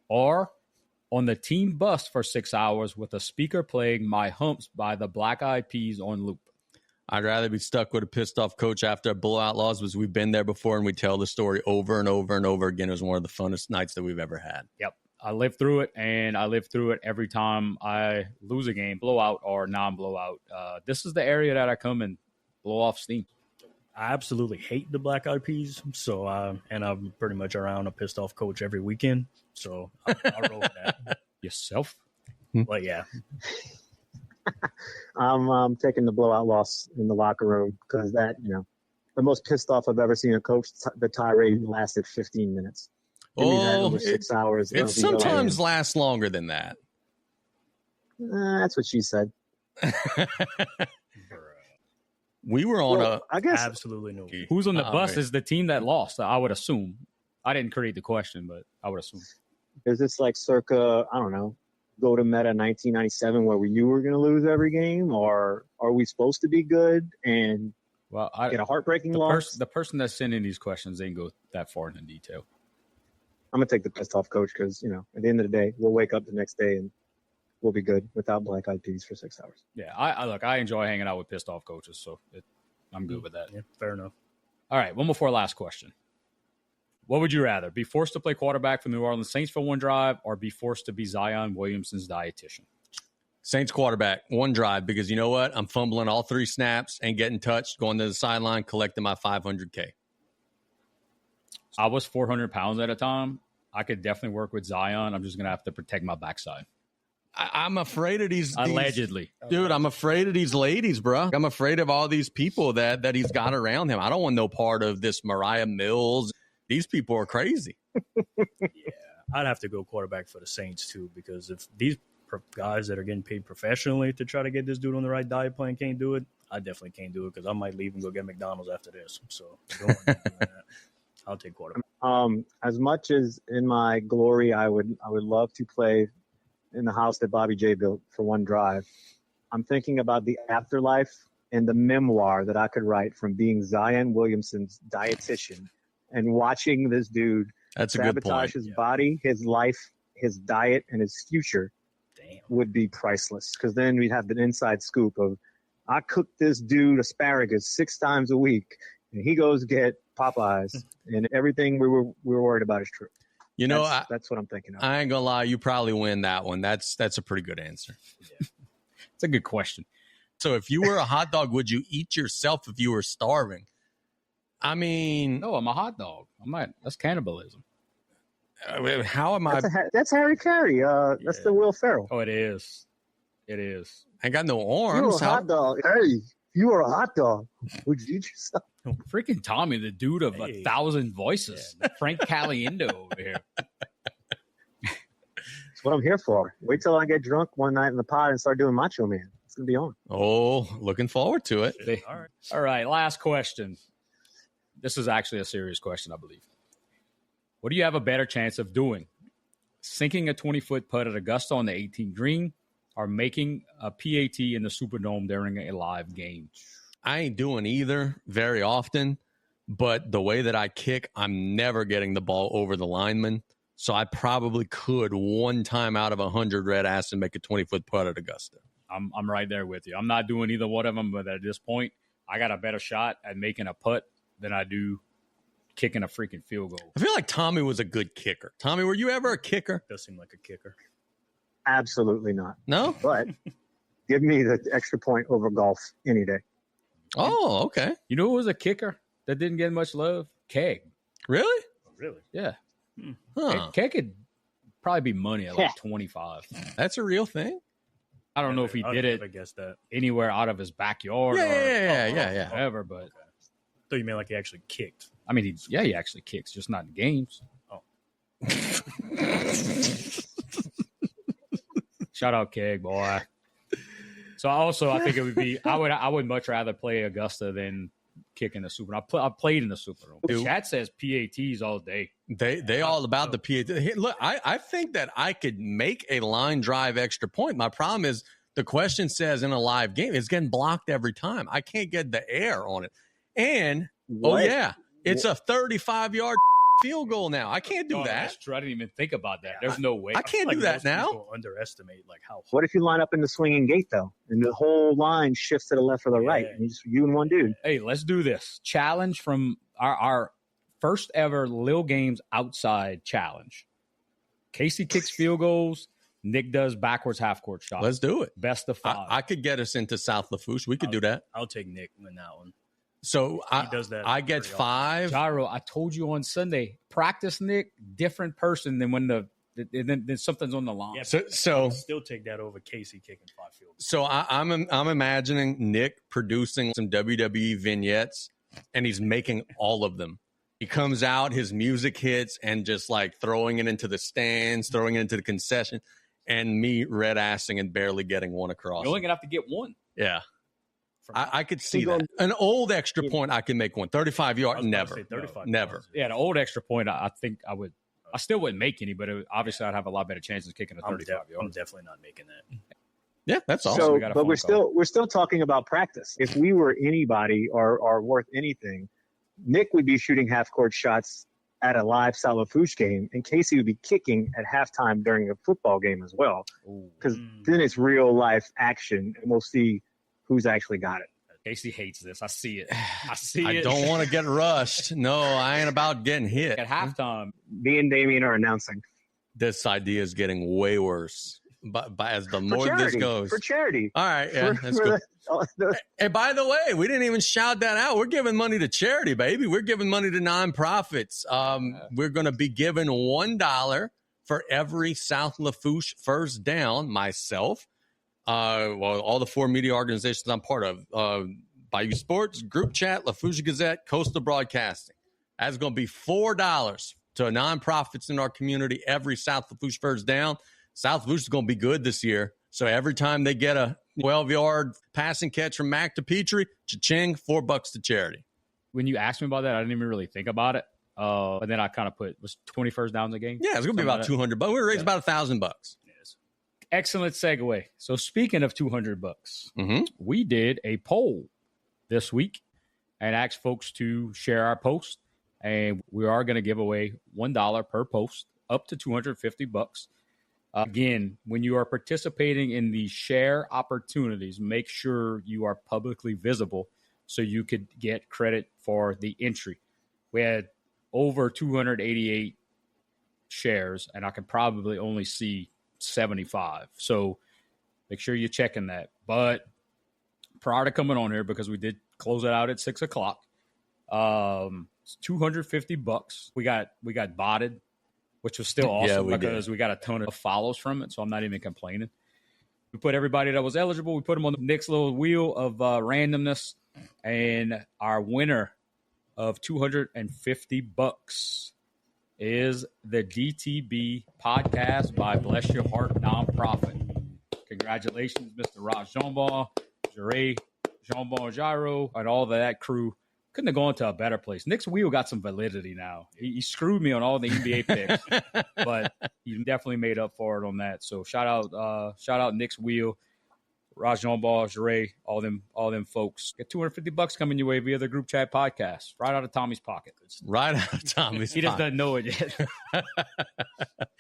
or on the team bus for 6 hours with a speaker playing My Humps by the Black Eyed Peas on loop? I'd rather be stuck with a pissed-off coach after a blowout loss because we've been there before and we tell the story over and over and over again. It was one of the funnest nights that we've ever had. Yep. I lived through it, and I live through it every time I lose a game, blowout or non-blowout. This is the area that I come and blow off steam. I absolutely hate the Black Eyed Peas, so and I'm pretty much around a pissed off coach every weekend, so I'll roll with that. Yourself? But yeah, I'm taking the blowout loss in the locker room because that, the most pissed off I've ever seen a coach. The tirade lasted 15 minutes. Give me that over 6 hours. It sometimes lasts longer than that. That's what she said. We were on I guess absolutely no. Who's on the bus is the team that lost, I would assume. I didn't create the question, but I would assume. Is this like circa, I don't know, go to meta 1997 where you were going to lose every game, or are we supposed to be good and get a heartbreaking loss? The person that's sending these questions ain't go that far into detail. I'm going to take the pissed off coach because, at the end of the day, we'll wake up the next day and we'll be good without Black Eyed Peas for 6 hours. Yeah, I enjoy hanging out with pissed off coaches, so I'm good with that. Yeah, fair enough. All right, one before last question. What would you rather, be forced to play quarterback for the New Orleans Saints for one drive or be forced to be Zion Williamson's dietitian? Saints quarterback, one drive, because you know what? I'm fumbling all 3 snaps and getting touched, going to the sideline, collecting my $500K. I was 400 pounds at a time. I could definitely work with Zion. I'm just going to have to protect my backside. I'm afraid of these. Allegedly. Dude, I'm afraid of these ladies, bro. I'm afraid of all these people that he's got around him. I don't want no part of this Mariah Mills. These people are crazy. Yeah, I'd have to go quarterback for the Saints, too, because if these guys that are getting paid professionally to try to get this dude on the right diet plan can't do it, I definitely can't do it because I might leave and go get McDonald's after this. So don't want to do that. I'll take quarterback. As much as in my glory, I would love to play in the house that Bobby J built for one drive. I'm thinking about the afterlife and the memoir that I could write from being Zion Williamson's dietitian and watching this dude sabotage his body, his life, his diet, and his future. Would be priceless because then we'd have the inside scoop of I cooked this dude asparagus 6 times a week and he goes get Popeyes and everything we were worried about is true. That's what I'm thinking of. I ain't gonna lie, you probably win that one. That's a pretty good answer. Yeah. It's a good question. So if you were a hot dog, would you eat yourself if you were starving? I mean, no, I'm a hot dog. That's cannibalism. How am I? That's Harry Carey. That's the Will Ferrell. Oh, it is. It is. I ain't got no arms. You're a hot dog. Hey, you are a hot dog. Would you eat yourself? Freaking Tommy, the dude of 1,000 voices. Yeah. Frank Caliendo over here. That's what I'm here for. Wait till I get drunk one night in the pod and start doing Macho Man. It's going to be on. Oh, looking forward to it. All right, last question. This is actually a serious question, I believe. What do you have a better chance of doing? Sinking a 20-foot putt at Augusta on the 18th green or making a PAT in the Superdome during a live game? I ain't doing either very often, but the way that I kick, I'm never getting the ball over the lineman. So I probably could one time out of 100 red ass and make a 20-foot putt at Augusta. I'm right there with you. I'm not doing either one of them, but at this point, I got a better shot at making a putt than I do kicking a freaking field goal. I feel like Tommy was a good kicker. Tommy, were you ever a kicker? Does seem like a kicker. Absolutely not. No? But give me the extra point over golf any day. Oh, okay. You know who was a kicker that didn't get much love? Keg. Really? Oh, really? Yeah. Huh. Keg could probably be money at like 25. That's a real thing? I don't know if he did it I guess that. anywhere out of his backyard Yeah. whatever, but I thought you meant like he actually kicked. I mean, he actually kicks, just not in games. Oh. Shout out Keg, boy. So I think it would be I would much rather play Augusta than kick in the Super. I played in the Superdome. Chat says PATs all day. They all about the PAT. Hey, look, I think that I could make a line drive extra point. My problem is the question says in a live game, it's getting blocked every time. I can't get the air on it. And it's a 35-yard field goal now. I can't do that. That's true. I didn't even think about that. There's no way. I can't do that now. People underestimate like how. What if you line up in the swinging gate though, and the whole line shifts to the left or the right, and you and one dude? Hey, let's do this challenge from our first ever Lil Games outside challenge. Casey kicks field goals. Nick does backwards half court shots. Let's do it. Best of 5. I could get us into South Lafourche. We could do that. I'll take Nick in that one. So He does that I get pretty 5. Gyro, I told you on Sunday, practice Nick, different person than when then something's on the line. Yeah, So I'll still take that over Casey kicking 5 field goals. So I'm imagining Nick producing some WWE vignettes, and he's making all of them. He comes out, his music hits, and just like throwing it into the stands, throwing it into the concession, and me red assing and barely getting one across. You're only gonna have to get one. Yeah. I could see that. An old extra point, I can make one. 35 yard, never. 35 never. yards. Yeah, the old extra point, I think I would. I still wouldn't make any, but obviously I'd have a lot better chances of kicking a 35 I'm yard. definitely not making that. Yeah, that's all. So, we got a but phone call. we're still talking about practice. If we were anybody or worth anything, Nick would be shooting half court shots at a live South Lafourche game, and Casey would be kicking at halftime during a football game as well. Because then it's real life action, and we'll see who's actually got it. Casey hates this. I see it. I see I it. don't want to get rushed. No, I ain't about getting hit. At halftime. Me and Damien are announcing. This idea is getting way worse. But as the more this goes. For charity. All right, yeah, that's good. Hey, by the way, we didn't even shout that out. We're giving money to charity, baby. We're giving money to nonprofits. We're going to be giving $1 for every South Lafourche first down. Myself, all the 4 media organizations I'm part of, Bayou Sports, Group Chat, Lafourche Gazette, Coastal Broadcasting. That's going to be $4 to nonprofits in our community every South Lafourche first down. South Lafourche is going to be good this year. So every time they get a 12-yard passing catch from Mac to Petrie, cha-ching, $4 to charity. When you asked me about that, I didn't even really think about it. But then I kind of was 20 first downs a game. Yeah, it's going to be about $200. We're raising about $1,000. Yes. Excellent segue. So speaking of $200, we did a poll this week and asked folks to share our post. And we are going to give away $1 per post, up to $250. Again, when you are participating in the share opportunities, make sure you are publicly visible so you could get credit for the entry. We had over 288 shares, and I could probably only see 75. So make sure you're checking that. But prior to coming on here, because we did close it out at 6 o'clock, it's $250. We got botted, which was still awesome because we got a ton of follows from it, so I'm not even complaining. We put everybody that was eligible. We put them on Nick's little wheel of randomness, and our winner of $250 is the DTB podcast by Bless Your Heart Nonprofit. Congratulations, Mr. Raj Jeanbon, Jure, Jeanbon Gyro, and all of that crew couldn't have gone to a better place. Nick's wheel got some validity now. He screwed me on all the NBA picks, but he definitely made up for it on that. So shout out Nick's wheel, Rajon Ball, Jure, all them folks. Get $250 coming your way via the group chat podcast, right out of Tommy's pocket. Right out of Tommy's He just doesn't know it yet.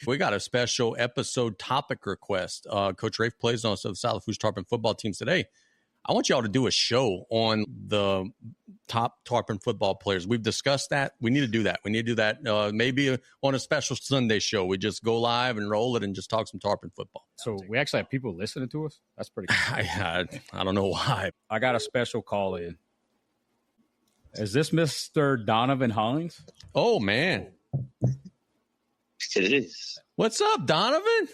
We got a special episode topic request. Coach Rafe plays on the South Lafourche Tarpon football teams today. I want y'all to do a show on the top Tarpon football players. We've discussed that. We need to do that. We need to do that maybe on a special Sunday show. We just go live and roll it and just talk some Tarpon football. So we actually have people listening to us? That's pretty cool. I don't know why. I got a special call in. Is this Mr. Donovan Hines? Oh, man. It is. What's up, Donovan?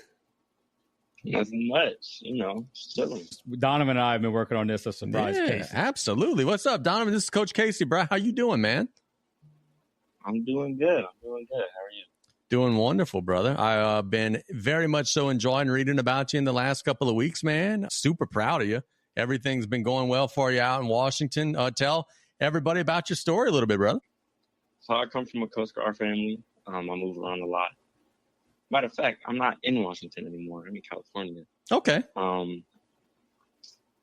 Nothing much, chilling. Donovan and I have been working on this as a surprise case. Absolutely. What's up, Donovan? This is Coach Casey, bro. How you doing, man? I'm doing good. How are you? Doing wonderful, brother. I've been very much so enjoying reading about you in the last couple of weeks, man. Super proud of you. Everything's been going well for you out in Washington. Tell everybody about your story a little bit, brother. So I come from a Coast Guard family. I move around a lot. Matter of fact, I'm not in Washington anymore. I'm in California. Okay.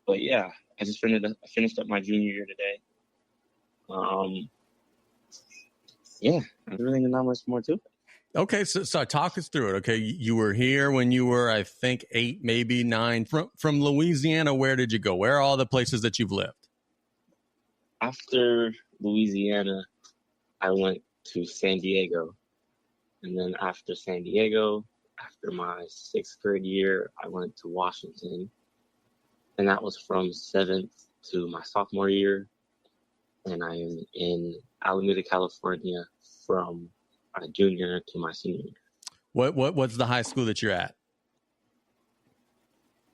But yeah, I just finished up my junior year today. Yeah, there's really not much more to it. Okay, so talk us through it. Okay, you were here when you were, I think, 8, maybe 9. From Louisiana, where did you go? Where are all the places that you've lived? After Louisiana, I went to San Diego. And then after San Diego, after my 6th grade year, I went to Washington. And that was from 7th to my sophomore year. And I am in Alameda, California from my junior to my senior year. What's the high school that you're at?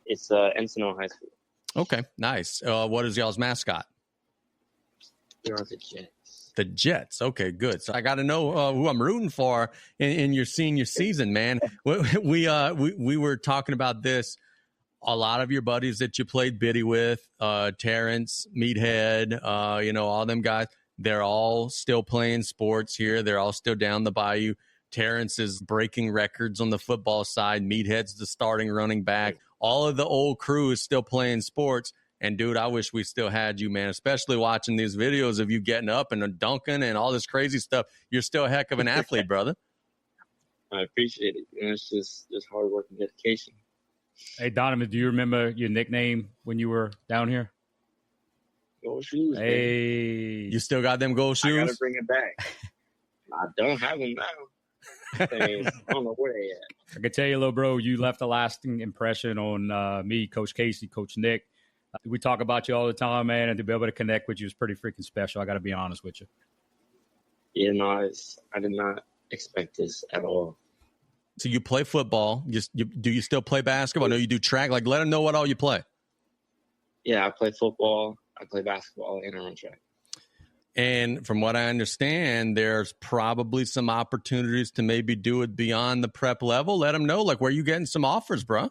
It's Encino High School. Okay, nice. What is y'all's mascot? We are the Jets. The Jets. Okay, good. So I got to know who I'm rooting for in your senior season, man. We were talking about this. A lot of your buddies that you played biddy with, Terrence, Meathead, all them guys, they're all still playing sports here. They're all still down the bayou. Terrence is breaking records on the football side. Meathead's the starting running back. All of the old crew is still playing sports. And, dude, I wish we still had you, man, especially watching these videos of you getting up and dunking and all this crazy stuff. You're still a heck of an athlete, brother. I appreciate it. It's just hard work and dedication. Hey, Donovan, do you remember your nickname when you were down here? Gold shoes. Hey. You still got them gold shoes? I got to bring it back. I don't have them now. I don't know where they at. I can tell you, little bro, you left a lasting impression on me, Coach Casey, Coach Nick. We talk about you all the time, man, and to be able to connect with you is pretty freaking special. I got to be honest with you. Yeah, no, I did not expect this at all. So you play football. Do you still play basketball? I know you do track. Like, let them know what all you play. Yeah, I play football. I play basketball, and I run track. And from what I understand, there's probably some opportunities to maybe do it beyond the prep level. Let them know, like, where you getting some offers, bro.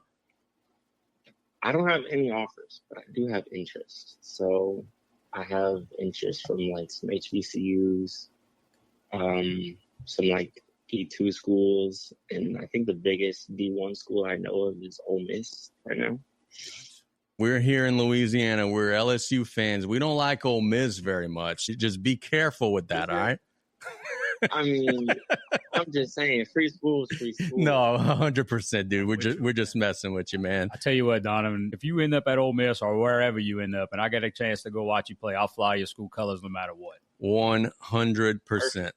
I don't have any offers, but I do have interest. So I have interest from like some HBCUs, some like D2 schools, and I think the biggest D1 school I know of is Ole Miss right now. We're here in Louisiana. We're LSU fans. We don't like Ole Miss very much. Just be careful with that, all right? I mean, I'm just saying, free school is free school. No, 100%, dude. We're just messing with you, man. I tell you what, Donovan, if you end up at Ole Miss or wherever you end up, and I get a chance to go watch you play, I'll fly your school colors no matter what. 100%.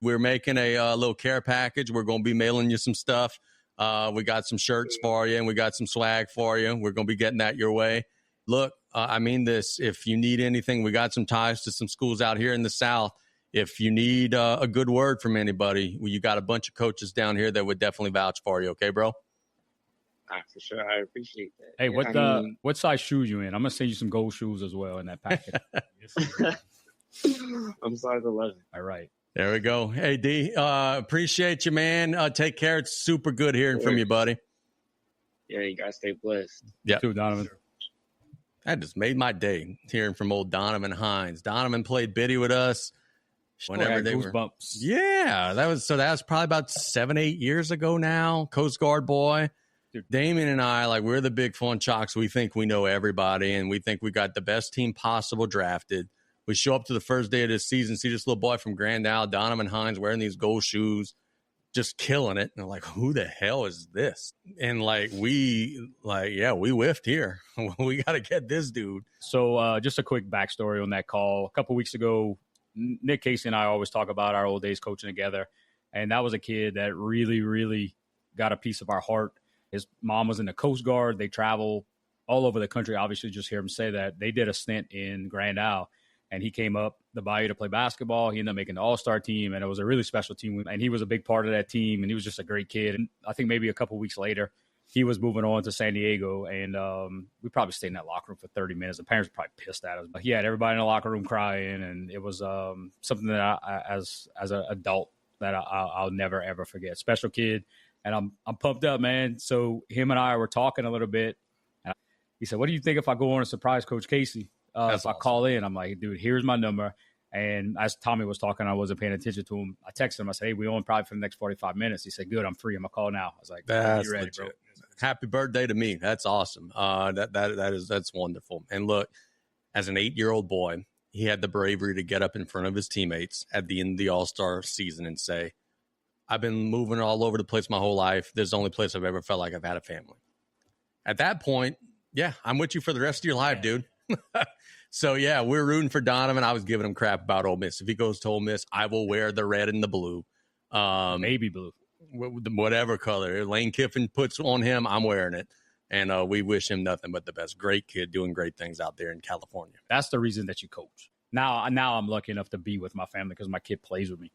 We're making a little care package. We're going to be mailing you some stuff. We got some shirts for you, and we got some swag for you. We're going to be getting that your way. Look, I mean this. If you need anything, we got some ties to some schools out here in the South. If you need a good word from anybody, you got a bunch of coaches down here that would definitely vouch for you. Okay, bro? For sure. I appreciate that. Hey, what size shoes you in? I'm going to send you some gold shoes as well in that package. I'm size 11. All right. There we go. Hey, D, appreciate you, man. Take care. It's super good hearing from you, buddy. Yeah, you guys stay blessed. Yeah. Too, Donovan. That just made my day hearing from old Donovan Hines. Donovan played biddy with us whenever they were. Yeah, that was probably about 7-8 years ago now. Coast Guard boy. Dude. Damien and I, like, we're the big fun chocks. We think we know everybody, and we think we got the best team possible drafted. We show up to the first day of this season, see this little boy from Grand Isle, Donovan Hines, wearing these gold shoes, just killing it. And I'm like, who the hell is this? And we whiffed here. We got to get this dude. So just a quick backstory on that call. A couple weeks ago, Nick Casey and I always talk about our old days coaching together. And that was a kid that really, really got a piece of our heart. His mom was in the Coast Guard. They travel all over the country. Obviously, just hear him say that. They did a stint in Grand Isle, and he came up the Bayou to play basketball. He ended up making the all-star team, and it was a really special team. And he was a big part of that team, and he was just a great kid. And I think maybe a couple weeks later, he was moving on to San Diego, and we probably stayed in that locker room for 30 minutes. The parents were probably pissed at us. But he had everybody in the locker room crying, and it was something that I as an adult, that I'll never, ever forget. Special kid. And I'm pumped up, man. So him and I were talking a little bit. And he said, what do you think if I go on and surprise Coach Casey? If awesome. I call in? I'm like, dude, here's my number. And as Tommy was talking, I wasn't paying attention to him. I texted him. I said, hey, we on probably for the next 45 minutes. He said, good, I'm free. I'm going to call now. I was like, that's you ready, legit. Bro? Happy birthday to me. That's awesome. That's wonderful. And look, as an 8-year-old boy, he had the bravery to get up in front of his teammates at the end of the All-Star season and say, I've been moving all over the place my whole life. This is the only place I've ever felt like I've had a family. At that point, yeah, I'm with you for the rest of your life, dude. So, yeah, we're rooting for Donovan. I was giving him crap about Ole Miss. If he goes to Ole Miss, I will wear the red and the blue. Maybe blue. Whatever color. Lane Kiffin puts on him, I'm wearing it. And we wish him nothing but the best. Great kid doing great things out there in California. That's the reason that you coach. Now I'm lucky enough to be with my family because my kid plays with me.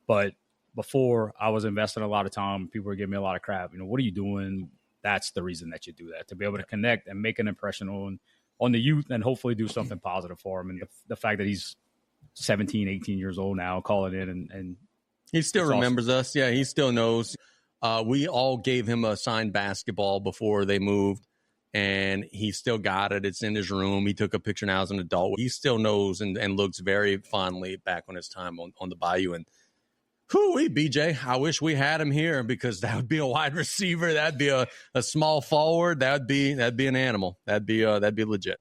But before, I was investing a lot of time. People were giving me a lot of crap. What are you doing? That's the reason that you do that, to be able to connect and make an impression on the youth and hopefully do something positive for him. And the fact that he's 17, 18 years old now, calling in and he still remembers us. Yeah, he still knows. We all gave him a signed basketball before they moved, and he still got it. It's in his room. He took a picture now as an adult. He still knows and looks very fondly back on his time on the Bayou. And whoo-wee, BJ, I wish we had him here because that would be a wide receiver. That'd be a small forward. That'd be an animal. That'd be legit.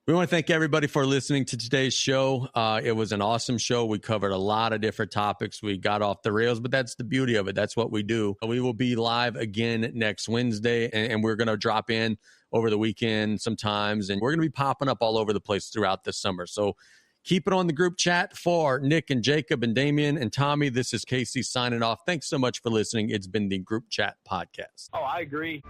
We want to thank everybody for listening to today's show. It was an awesome show. We covered a lot of different topics. We got off the rails, but that's the beauty of it. That's what we do. We will be live again next Wednesday, and we're going to drop in over the weekend sometimes, and we're going to be popping up all over the place throughout this summer. So keep it on the group chat. For Nick and Jacob and Damien and Tommy, this is Casey signing off. Thanks so much for listening. It's been the Group Chat Podcast. Oh, I agree.